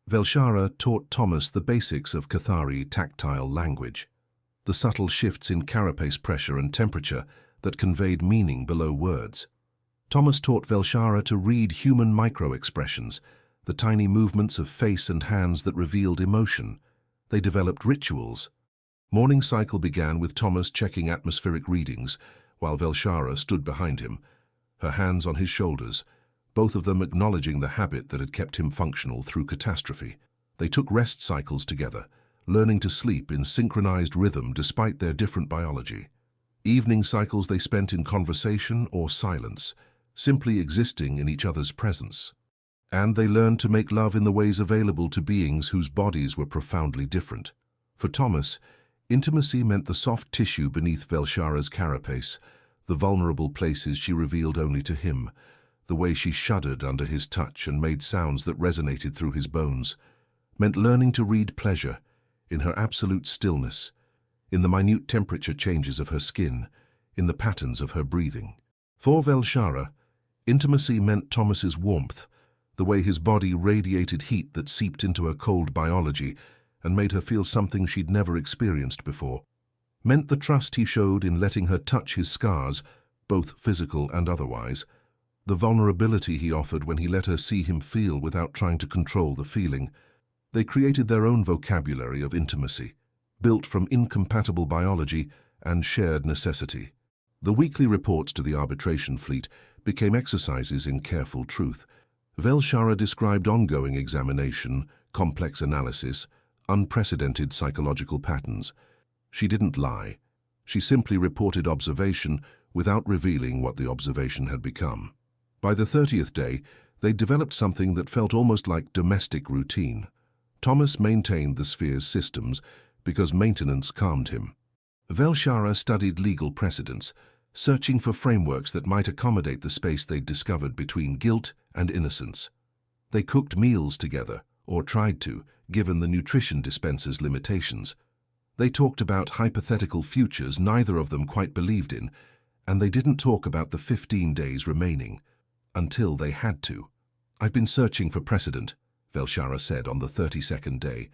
Speaker 1: Velshara taught Thomas the basics of Cathari tactile language, the subtle shifts in carapace pressure and temperature that conveyed meaning below words. Thomas taught Velshara to read human micro-expressions, the tiny movements of face and hands that revealed emotion. They developed rituals. Morning cycle began with Thomas checking atmospheric readings, while Velshara stood behind him, her hands on his shoulders, both of them acknowledging the habit that had kept him functional through catastrophe. They took rest cycles together, learning to sleep in synchronized rhythm despite their different biology. Evening cycles they spent in conversation or silence, simply existing in each other's presence. And they learned to make love in the ways available to beings whose bodies were profoundly different. For Thomas, intimacy meant the soft tissue beneath Velshara's carapace, the vulnerable places she revealed only to him, the way she shuddered under his touch and made sounds that resonated through his bones, meant learning to read pleasure in her absolute stillness, in the minute temperature changes of her skin, in the patterns of her breathing. For Velshara, intimacy meant Thomas's warmth, the way his body radiated heat that seeped into her cold biology and made her feel something she'd never experienced before, meant the trust he showed in letting her touch his scars, both physical and otherwise, the vulnerability he offered when he let her see him feel without trying to control the feeling. They created their own vocabulary of intimacy, built from incompatible biology and shared necessity. The weekly reports to the arbitration fleet became exercises in careful truth. Velshara described ongoing examination, complex analysis, unprecedented psychological patterns. She didn't lie. She simply reported observation without revealing what the observation had become. By the 30th day, they developed something that felt almost like domestic routine. Thomas maintained the sphere's systems because maintenance calmed him. Velshara studied legal precedents, searching for frameworks that might accommodate the space they'd discovered between guilt and innocence. They cooked meals together, or tried to, given the nutrition dispenser's limitations. They talked about hypothetical futures neither of them quite believed in, and they didn't talk about the 15 days remaining, until they had to. "I've been searching for precedent," Velshara said on the 32nd day.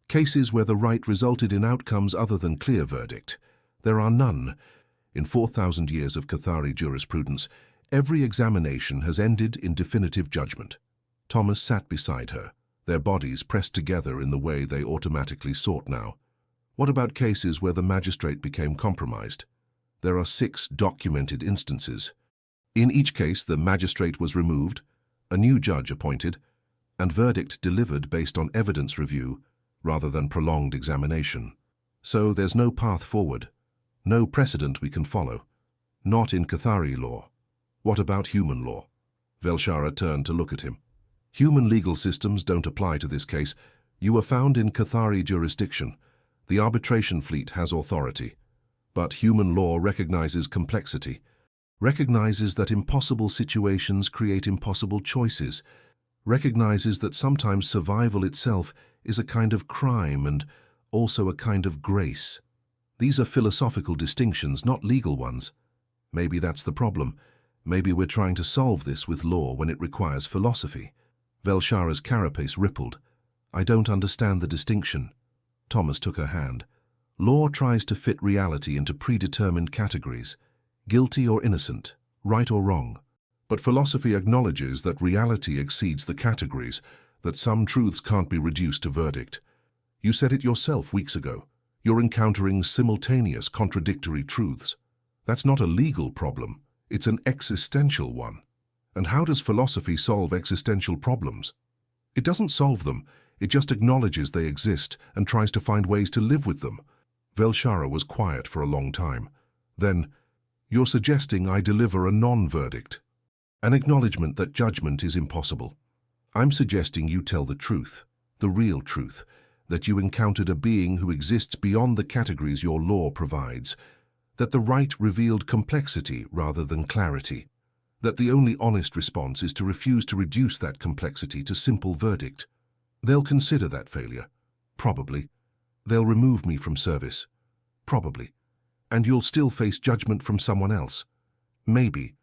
Speaker 1: "Cases where the right resulted in outcomes other than clear verdict. There are none. In 4,000 years of Cathari jurisprudence, every examination has ended in definitive judgment." Thomas sat beside her, their bodies pressed together in the way they automatically sought now. "What about cases where the magistrate became compromised?" "There are 6 documented instances. In each case, the magistrate was removed, a new judge appointed, and verdict delivered based on evidence review rather than prolonged examination. So there's no path forward, no precedent we can follow. Not in Cathari law." "What about human law?" Velshara turned to look at him. "Human legal systems don't apply to this case. You were found in Cathari jurisdiction. The arbitration fleet has authority. But human law recognizes complexity, recognizes that impossible situations create impossible choices, recognizes that sometimes survival itself is a kind of crime and also a kind of grace. These are philosophical distinctions, not legal ones. Maybe that's the problem. Maybe we're trying to solve this with law when it requires philosophy." Velshara's carapace rippled. "I don't understand the distinction." Thomas took her hand. "Law tries to fit reality into predetermined categories. Guilty or innocent, right or wrong. But philosophy acknowledges that reality exceeds the categories, that some truths can't be reduced to verdict. You said it yourself weeks ago. You're encountering simultaneous contradictory truths. That's not a legal problem, it's an existential one. And how does philosophy solve existential problems? It doesn't solve them, it just acknowledges they exist and tries to find ways to live with them. Velshara was quiet for a long time. Then, "You're suggesting I deliver a non-verdict, an acknowledgement that judgment is impossible. I'm suggesting you tell the truth, the real truth, that you encountered a being who exists beyond the categories your law provides, that the right revealed complexity rather than clarity, that the only honest response is to refuse to reduce that complexity to simple verdict. They'll consider that failure. Probably. They'll remove me from service. Probably. And you'll still face judgment from someone else. Maybe.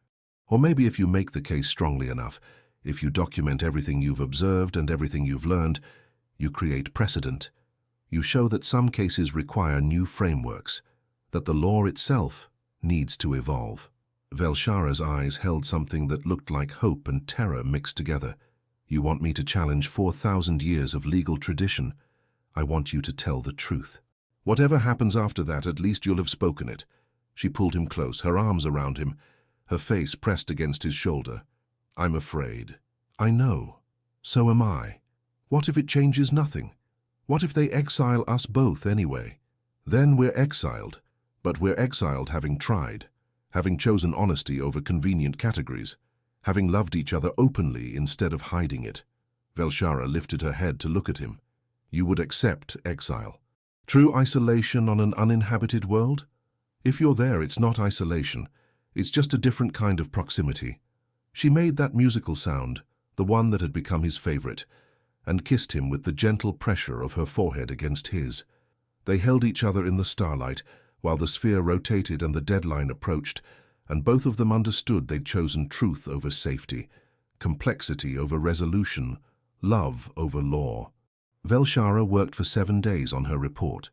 Speaker 1: Or maybe if you make the case strongly enough, if you document everything you've observed and everything you've learned, you create precedent. You show that some cases require new frameworks, that the law itself needs to evolve." Velshara's eyes held something that looked like hope and terror mixed together. "You want me to challenge 4,000 years of legal tradition? I want you to tell the truth. Whatever happens after that, at least you'll have spoken it." She pulled him close, her arms around him, her face pressed against his shoulder. "I'm afraid." "I know. So am I. What if it changes nothing? What if they exile us both anyway? Then we're exiled, but we're exiled having tried, having chosen honesty over convenient categories, having loved each other openly instead of hiding it." Velshara lifted her head to look at him. "You would accept exile? True isolation on an uninhabited world? If you're there, it's not isolation. It's just a different kind of proximity." She made that musical sound, the one that had become his favorite, and kissed him with the gentle pressure of her forehead against his. They held each other in the starlight, while the sphere rotated and the deadline approached, and both of them understood they'd chosen truth over safety, complexity over resolution, love over law. Velshara worked for 7 days on her report.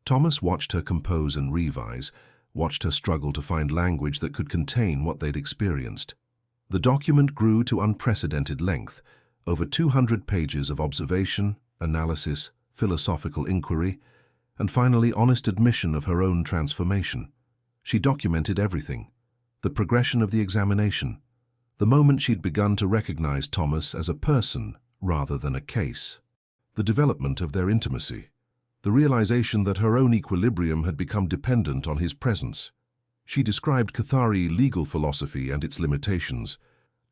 Speaker 1: Thomas watched her compose and revise, watched her struggle to find language that could contain what they'd experienced. The document grew to unprecedented length, over 200 pages of observation, analysis, philosophical inquiry, and finally honest admission of her own transformation. She documented everything: the progression of the examination, the moment she'd begun to recognize Thomas as a person rather than a case, the development of their intimacy, the realization that her own equilibrium had become dependent on his presence. She described Cathari legal philosophy and its limitations,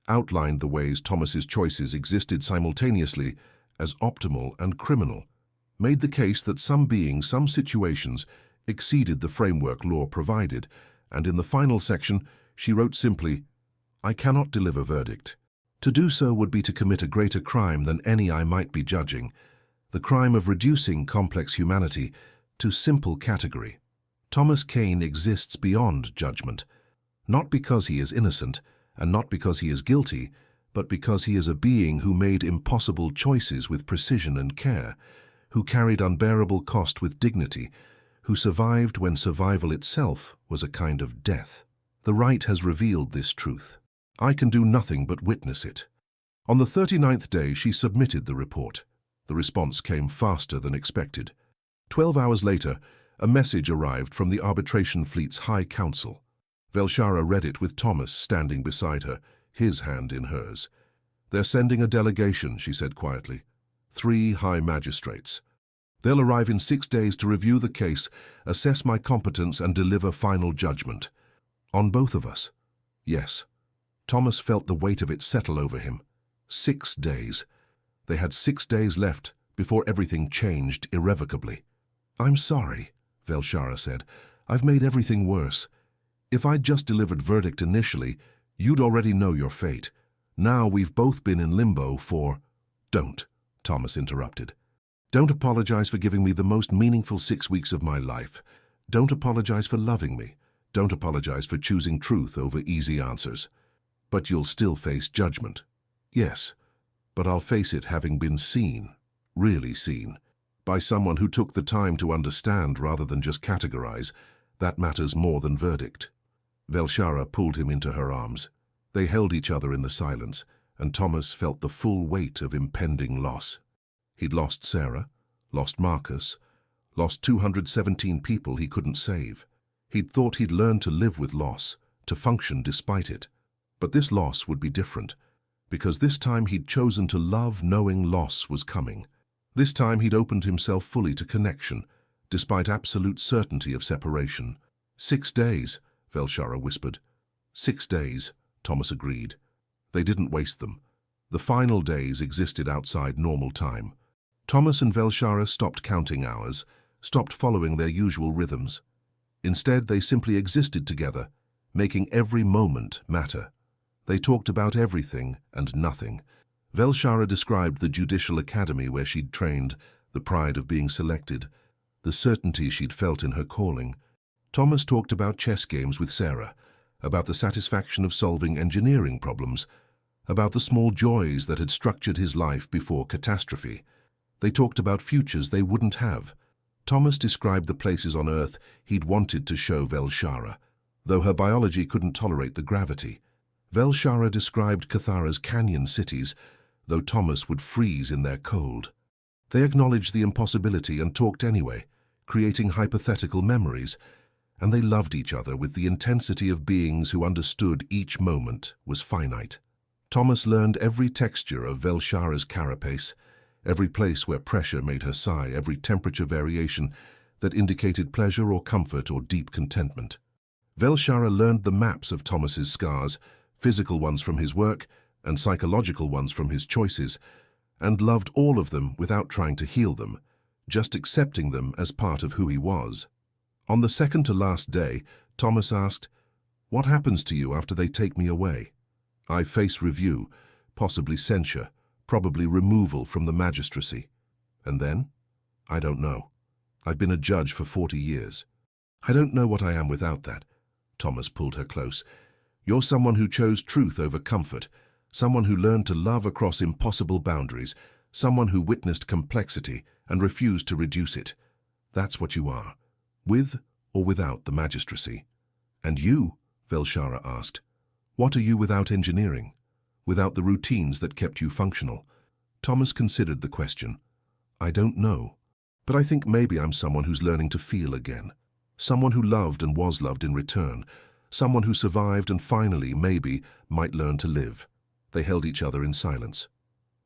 Speaker 1: outlined the ways Thomas's choices existed simultaneously as optimal and criminal, made the case that some beings, some situations, exceeded the framework law provided, and in the final section she wrote simply, "I cannot deliver verdict. To do so would be to commit a greater crime than any I might be judging, the crime of reducing complex humanity to simple category. Thomas Kane exists beyond judgment, not because he is innocent, and not because he is guilty, but because he is a being who made impossible choices with precision and care, who carried unbearable cost with dignity, who survived when survival itself was a kind of death. The right has revealed this truth. I can do nothing but witness it." On the 39th day, she submitted the report. The response came faster than expected. 12 hours later, a message arrived from the arbitration fleet's High Council. Velshara read it with Thomas standing beside her, his hand in hers. "They're sending a delegation," she said quietly. 3 high magistrates. "They'll arrive in 6 days to review the case, assess my competence and deliver final judgment. On both of us." Yes. Thomas felt the weight of it settle over him. 6 days. They had 6 days left before everything changed irrevocably. "I'm sorry," Velshara said. "I've made everything worse. If I'd just delivered verdict initially, you'd already know your fate. Now we've both been in limbo for—" "Don't," Thomas interrupted. "Don't apologize for giving me the most meaningful 6 weeks of my life. Don't apologize for loving me. Don't apologize for choosing truth over easy answers. But you'll still face judgment." "Yes, but I'll face it having been seen, really seen, by someone who took the time to understand rather than just categorize. That matters more than verdict." Velshara pulled him into her arms. They held each other in the silence, and Thomas felt the full weight of impending loss. He'd lost Sarah, lost Marcus, lost 217 people he couldn't save. He'd thought he'd learned to live with loss, to function despite it. But this loss would be different, because this time he'd chosen to love knowing loss was coming. This time he'd opened himself fully to connection, despite absolute certainty of separation. 6 days, Velshara whispered. 6 days, Thomas agreed. They didn't waste them. The final days existed outside normal time. Thomas and Velshara stopped counting hours, stopped following their usual rhythms. Instead, they simply existed together, making every moment matter. They talked about everything and nothing. Velshara described the judicial academy where she'd trained, the pride of being selected, the certainty she'd felt in her calling. Thomas talked about chess games with Sarah, about the satisfaction of solving engineering problems, about the small joys that had structured his life before catastrophe. They talked about futures they wouldn't have. Thomas described the places on Earth he'd wanted to show Velshara, though her biology couldn't tolerate the gravity. Velshara described Cathara's canyon cities, though Thomas would freeze in their cold. They acknowledged the impossibility and talked anyway, creating hypothetical memories, and they loved each other with the intensity of beings who understood each moment was finite. Thomas learned every texture of Velshara's carapace, every place where pressure made her sigh, every temperature variation that indicated pleasure or comfort or deep contentment. Velshara learned the maps of Thomas's scars, physical ones from his work and psychological ones from his choices, and loved all of them without trying to heal them, just accepting them as part of who he was. On the second to last day, Thomas asked, "What happens to you after they take me away?" "I face review, possibly censure, probably removal from the magistracy. And then? I don't know. I've been a judge for 40 years. I don't know what I am without that." Thomas pulled her close. "You're someone who chose truth over comfort, someone who learned to love across impossible boundaries, someone who witnessed complexity and refused to reduce it. That's what you are, with or without the magistracy." "And you?" Velshara asked. "What are you without engineering? Without the routines that kept you functional?" Thomas considered the question. "I don't know, but I think maybe I'm someone who's learning to feel again. Someone who loved and was loved in return. Someone who survived and finally, maybe, might learn to live." They held each other in silence.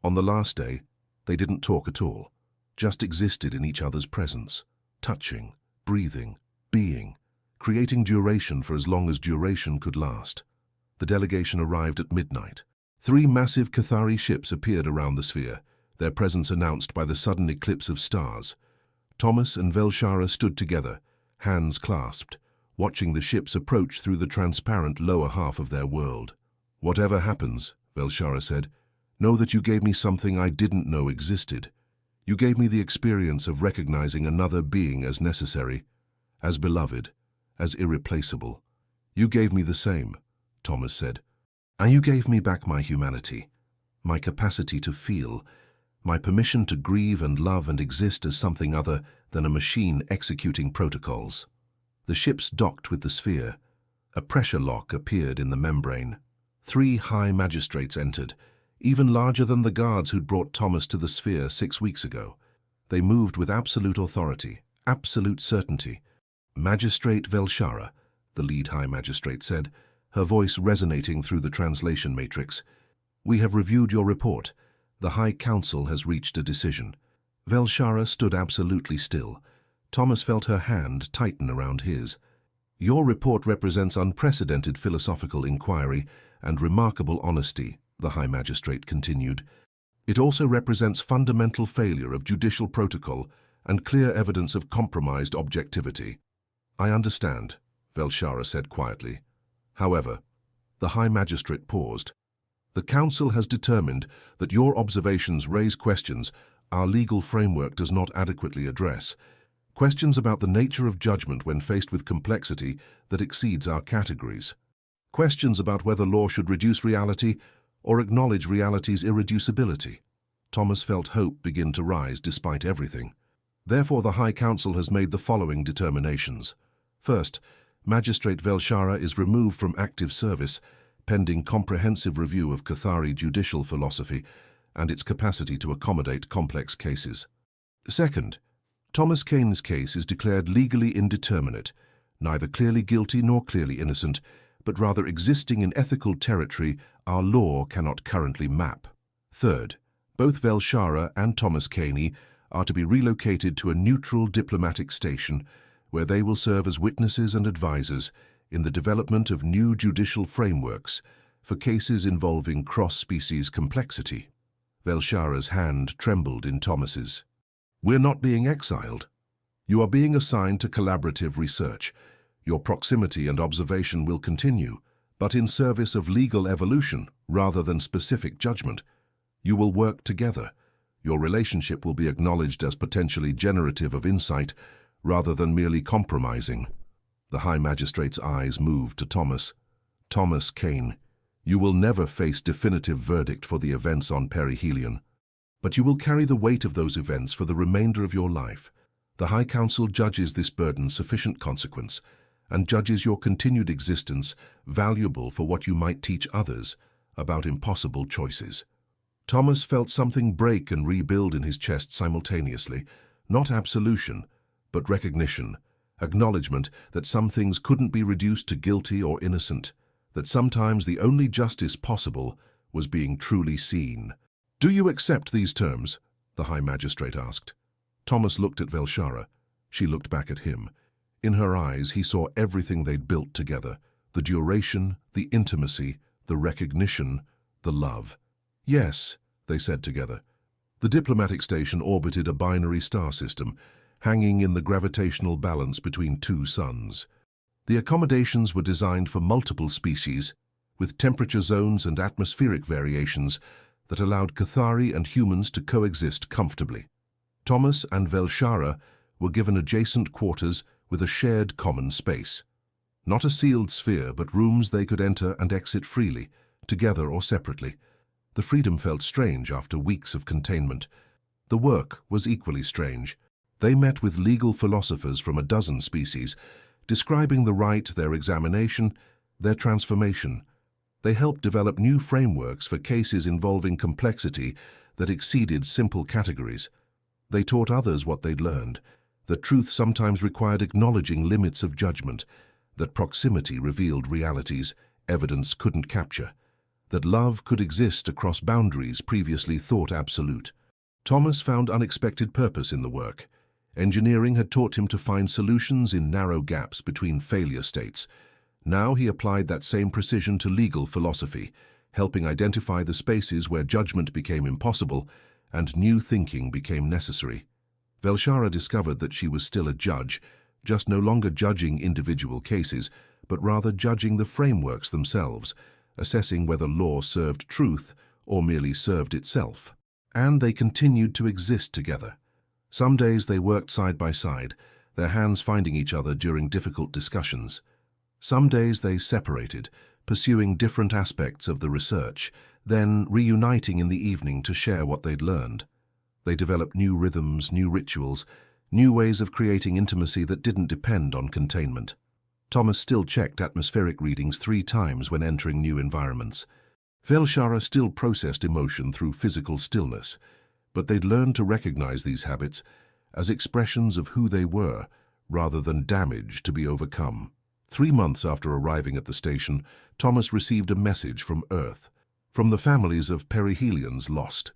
Speaker 1: On the last day, they didn't talk at all, just existed in each other's presence, touching, breathing, being, creating duration for as long as duration could last. The delegation arrived at midnight. 3 massive Cathari ships appeared around the sphere, their presence announced by the sudden eclipse of stars. Thomas and Velshara stood together, hands clasped, watching the ships approach through the transparent lower half of their world. "Whatever happens," Velshara said, "know that you gave me something I didn't know existed. You gave me the experience of recognizing another being as necessary, as beloved, as irreplaceable. You gave me the same," Thomas said. "And you gave me back my humanity, my capacity to feel, my permission to grieve and love and exist as something other than a machine executing protocols." The ships docked with the sphere. A pressure lock appeared in the membrane. 3 high magistrates entered, even larger than the guards who'd brought Thomas to the sphere 6 weeks ago. They moved with absolute authority, absolute certainty. "Magistrate Velshara," the lead high magistrate said, her voice resonating through the translation matrix. "We have reviewed your report. The High Council has reached a decision." Velshara stood absolutely still. Thomas felt her hand tighten around his. "Your report represents unprecedented philosophical inquiry and remarkable honesty," the High Magistrate continued. "It also represents fundamental failure of judicial protocol and clear evidence of compromised objectivity." "I understand," Velshara said quietly. However, the High Magistrate paused. "The Council has determined that your observations raise questions our legal framework does not adequately address. Questions about the nature of judgment when faced with complexity that exceeds our categories. Questions about whether law should reduce reality or acknowledge reality's irreducibility." Thomas felt hope begin to rise despite everything. "Therefore, the High Council has made the following determinations. First, Magistrate Velshara is removed from active service pending comprehensive review of Cathari judicial philosophy and its capacity to accommodate complex cases. Second, Thomas Kane's case is declared legally indeterminate, neither clearly guilty nor clearly innocent, but rather existing in ethical territory our law cannot currently map. Third, both Velshara and Thomas Kane are to be relocated to a neutral diplomatic station where they will serve as witnesses and advisors in the development of new judicial frameworks for cases involving cross-species complexity. Velshara's hand trembled in Thomas's. "We're not being exiled. You are being assigned to collaborative research. Your proximity and observation will continue, but in service of legal evolution rather than specific judgment. You will work together. Your relationship will be acknowledged as potentially generative of insight rather than merely compromising." The High Magistrate's eyes moved to Thomas. "Thomas Kane, you will never face definitive verdict for the events on perihelion, but you will carry the weight of those events for the remainder of your life. The High Council judges this burden sufficient consequence and judges your continued existence valuable for what you might teach others about impossible choices." Thomas felt something break and rebuild in his chest simultaneously, not absolution, but recognition, acknowledgement that some things couldn't be reduced to guilty or innocent, that sometimes the only justice possible was being truly seen. "Do you accept these terms?" the High Magistrate asked. Thomas looked at Velshara. She looked back at him. In her eyes he saw everything they'd built together, the duration, the intimacy, the recognition, the love. "Yes," they said together. The diplomatic station orbited a binary star system, hanging in the gravitational balance between two suns. The accommodations were designed for multiple species, with temperature zones and atmospheric variations that allowed Cathari and humans to coexist comfortably. Thomas and Velshara were given adjacent quarters with a shared common space. Not a sealed sphere, but rooms they could enter and exit freely, together or separately. The freedom felt strange after weeks of containment. The work was equally strange. They met with legal philosophers from a dozen species, describing the rite, their examination, their transformation. They helped develop new frameworks for cases involving complexity that exceeded simple categories. They taught others what they'd learned, that truth sometimes required acknowledging limits of judgment, that proximity revealed realities evidence couldn't capture, that love could exist across boundaries previously thought absolute. Thomas found unexpected purpose in the work. Engineering had taught him to find solutions in narrow gaps between failure states. Now he applied that same precision to legal philosophy, helping identify the spaces where judgment became impossible and new thinking became necessary. Velshara discovered that she was still a judge, just no longer judging individual cases, but rather judging the frameworks themselves, assessing whether law served truth or merely served itself. And they continued to exist together. Some days they worked side by side, their hands finding each other during difficult discussions. Some days they separated, pursuing different aspects of the research, then reuniting in the evening to share what they'd learned. They developed new rhythms, new rituals, new ways of creating intimacy that didn't depend on containment. Thomas still checked atmospheric readings 3 times when entering new environments. Velshara still processed emotion through physical stillness, but they'd learned to recognize these habits as expressions of who they were, rather than damage to be overcome. 3 months after arriving at the station, Thomas received a message from Earth, from the families of perihelions lost.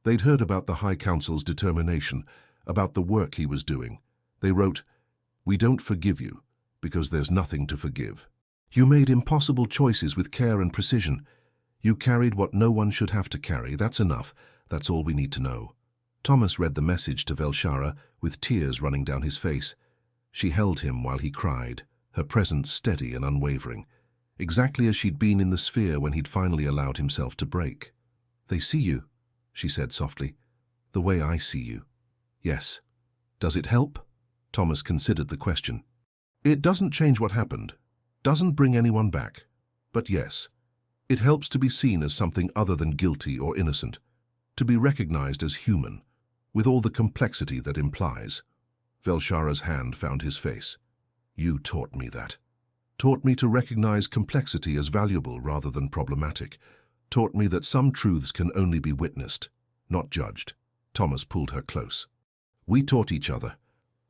Speaker 1: They'd heard about the High Council's determination, about the work he was doing. They wrote, "We don't forgive you, because there's nothing to forgive. You made impossible choices with care and precision. You carried what no one should have to carry. That's enough. That's all we need to know." Thomas read the message to Velshara with tears running down his face. She held him while he cried, her presence steady and unwavering, exactly as she'd been in the sphere when he'd finally allowed himself to break. "They see you," she said softly, "the way I see you." "Yes." "Does it help?" Thomas considered the question. "It doesn't change what happened, doesn't bring anyone back. But yes, it helps to be seen as something other than guilty or innocent, to be recognized as human, with all the complexity that implies." Velshara's hand found his face. "You taught me that." taught me to recognize complexity as valuable rather than problematic, taught me that some truths can only be witnessed, not judged. Thomas pulled her close. We taught each other.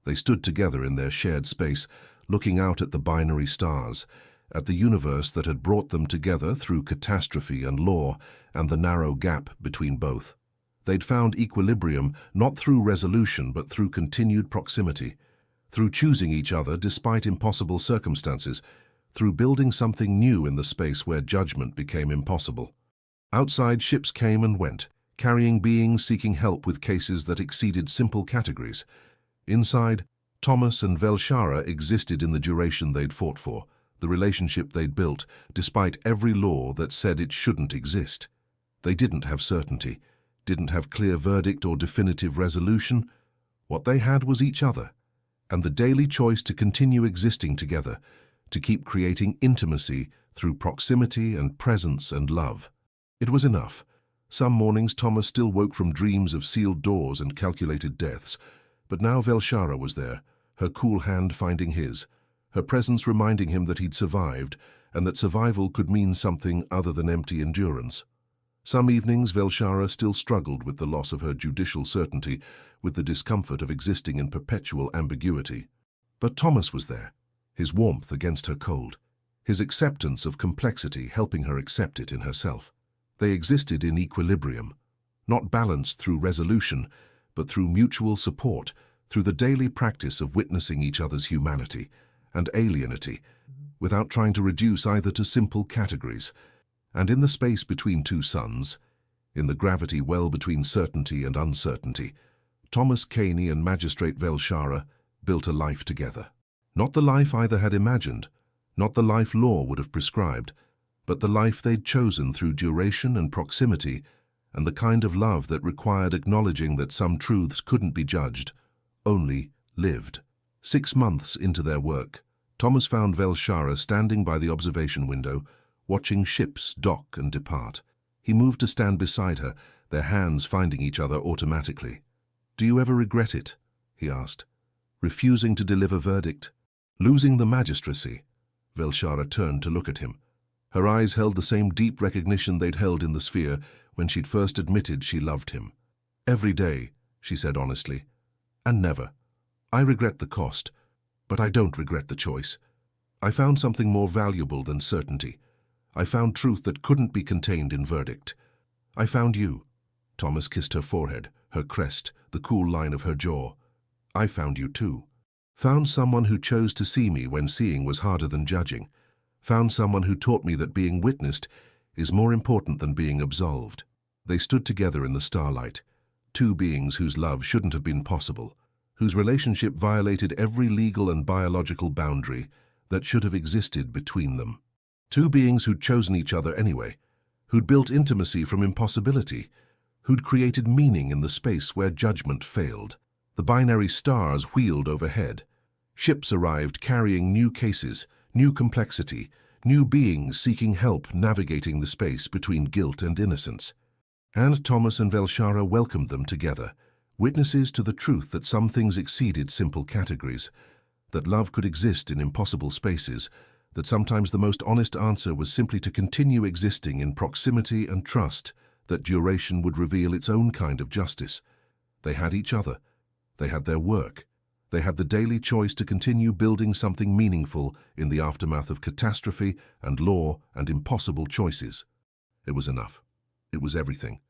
Speaker 1: They stood together in their shared space, looking out at the binary stars, at the universe that had brought them together through catastrophe and law and the narrow gap between both. They'd found equilibrium not through resolution but through continued proximity, through choosing each other despite impossible circumstances, through building something new in the space where judgment became impossible. Outside, ships came and went, carrying beings seeking help with cases that exceeded simple categories. Inside, Thomas and Velshara existed in the duration they'd fought for, the relationship they'd built, despite every law that said it shouldn't exist. They didn't have certainty, didn't have clear verdict or definitive resolution. What they had was each other, and the daily choice to continue existing together, to keep creating intimacy through proximity and presence and love. It was enough. Some mornings Thomas still woke from dreams of sealed doors and calculated deaths, but now Velshara was there, her cool hand finding his, her presence reminding him that he'd survived, and that survival could mean something other than empty endurance. Some evenings Velshara still struggled with the loss of her judicial certainty, with the discomfort of existing in perpetual ambiguity. But Thomas was there, his warmth against her cold, his acceptance of complexity helping her accept it in herself. They existed in equilibrium, not balanced through resolution, but through mutual support, through the daily practice of witnessing each other's humanity and alienity, without trying to reduce either to simple categories. And in the space between two suns, in the gravity well between certainty and uncertainty, Thomas Caney and Magistrate Velshara built a life together. Not the life either had imagined, not the life law would have prescribed, but the life they'd chosen through duration and proximity, and the kind of love that required acknowledging that some truths couldn't be judged, only lived. 6 months into their work, Thomas found Velshara standing by the observation window, watching ships dock and depart. He moved to stand beside her, their hands finding each other automatically. "Do you ever regret it?" he asked. "Refusing to deliver verdict? Losing the magistracy?" Velshara turned to look at him. Her eyes held the same deep recognition they'd held in the sphere when she'd first admitted she loved him. "Every day," she said honestly, "and never. I regret the cost, but I don't regret the choice. I found something more valuable than certainty. I found truth that couldn't be contained in verdict. I found you." Thomas kissed her forehead, her crest, the cool line of her jaw. "I found you too. Found someone who chose to see me when seeing was harder than judging. Found someone who taught me that being witnessed is more important than being absolved." They stood together in the starlight, two beings whose love shouldn't have been possible, whose relationship violated every legal and biological boundary that should have existed between them. Two beings who'd chosen each other anyway, who'd built intimacy from impossibility, who'd created meaning in the space where judgment failed. The binary stars wheeled overhead. Ships arrived carrying new cases, new complexity, new beings seeking help navigating the space between guilt and innocence. And Thomas and Velshara welcomed them together, witnesses to the truth that some things exceeded simple categories, that love could exist in impossible spaces, that sometimes the most honest answer was simply to continue existing in proximity and trust that duration would reveal its own kind of justice. They had each other. They had their work. They had the daily choice to continue building something meaningful in the aftermath of catastrophe and law and impossible choices. It was enough. It was everything.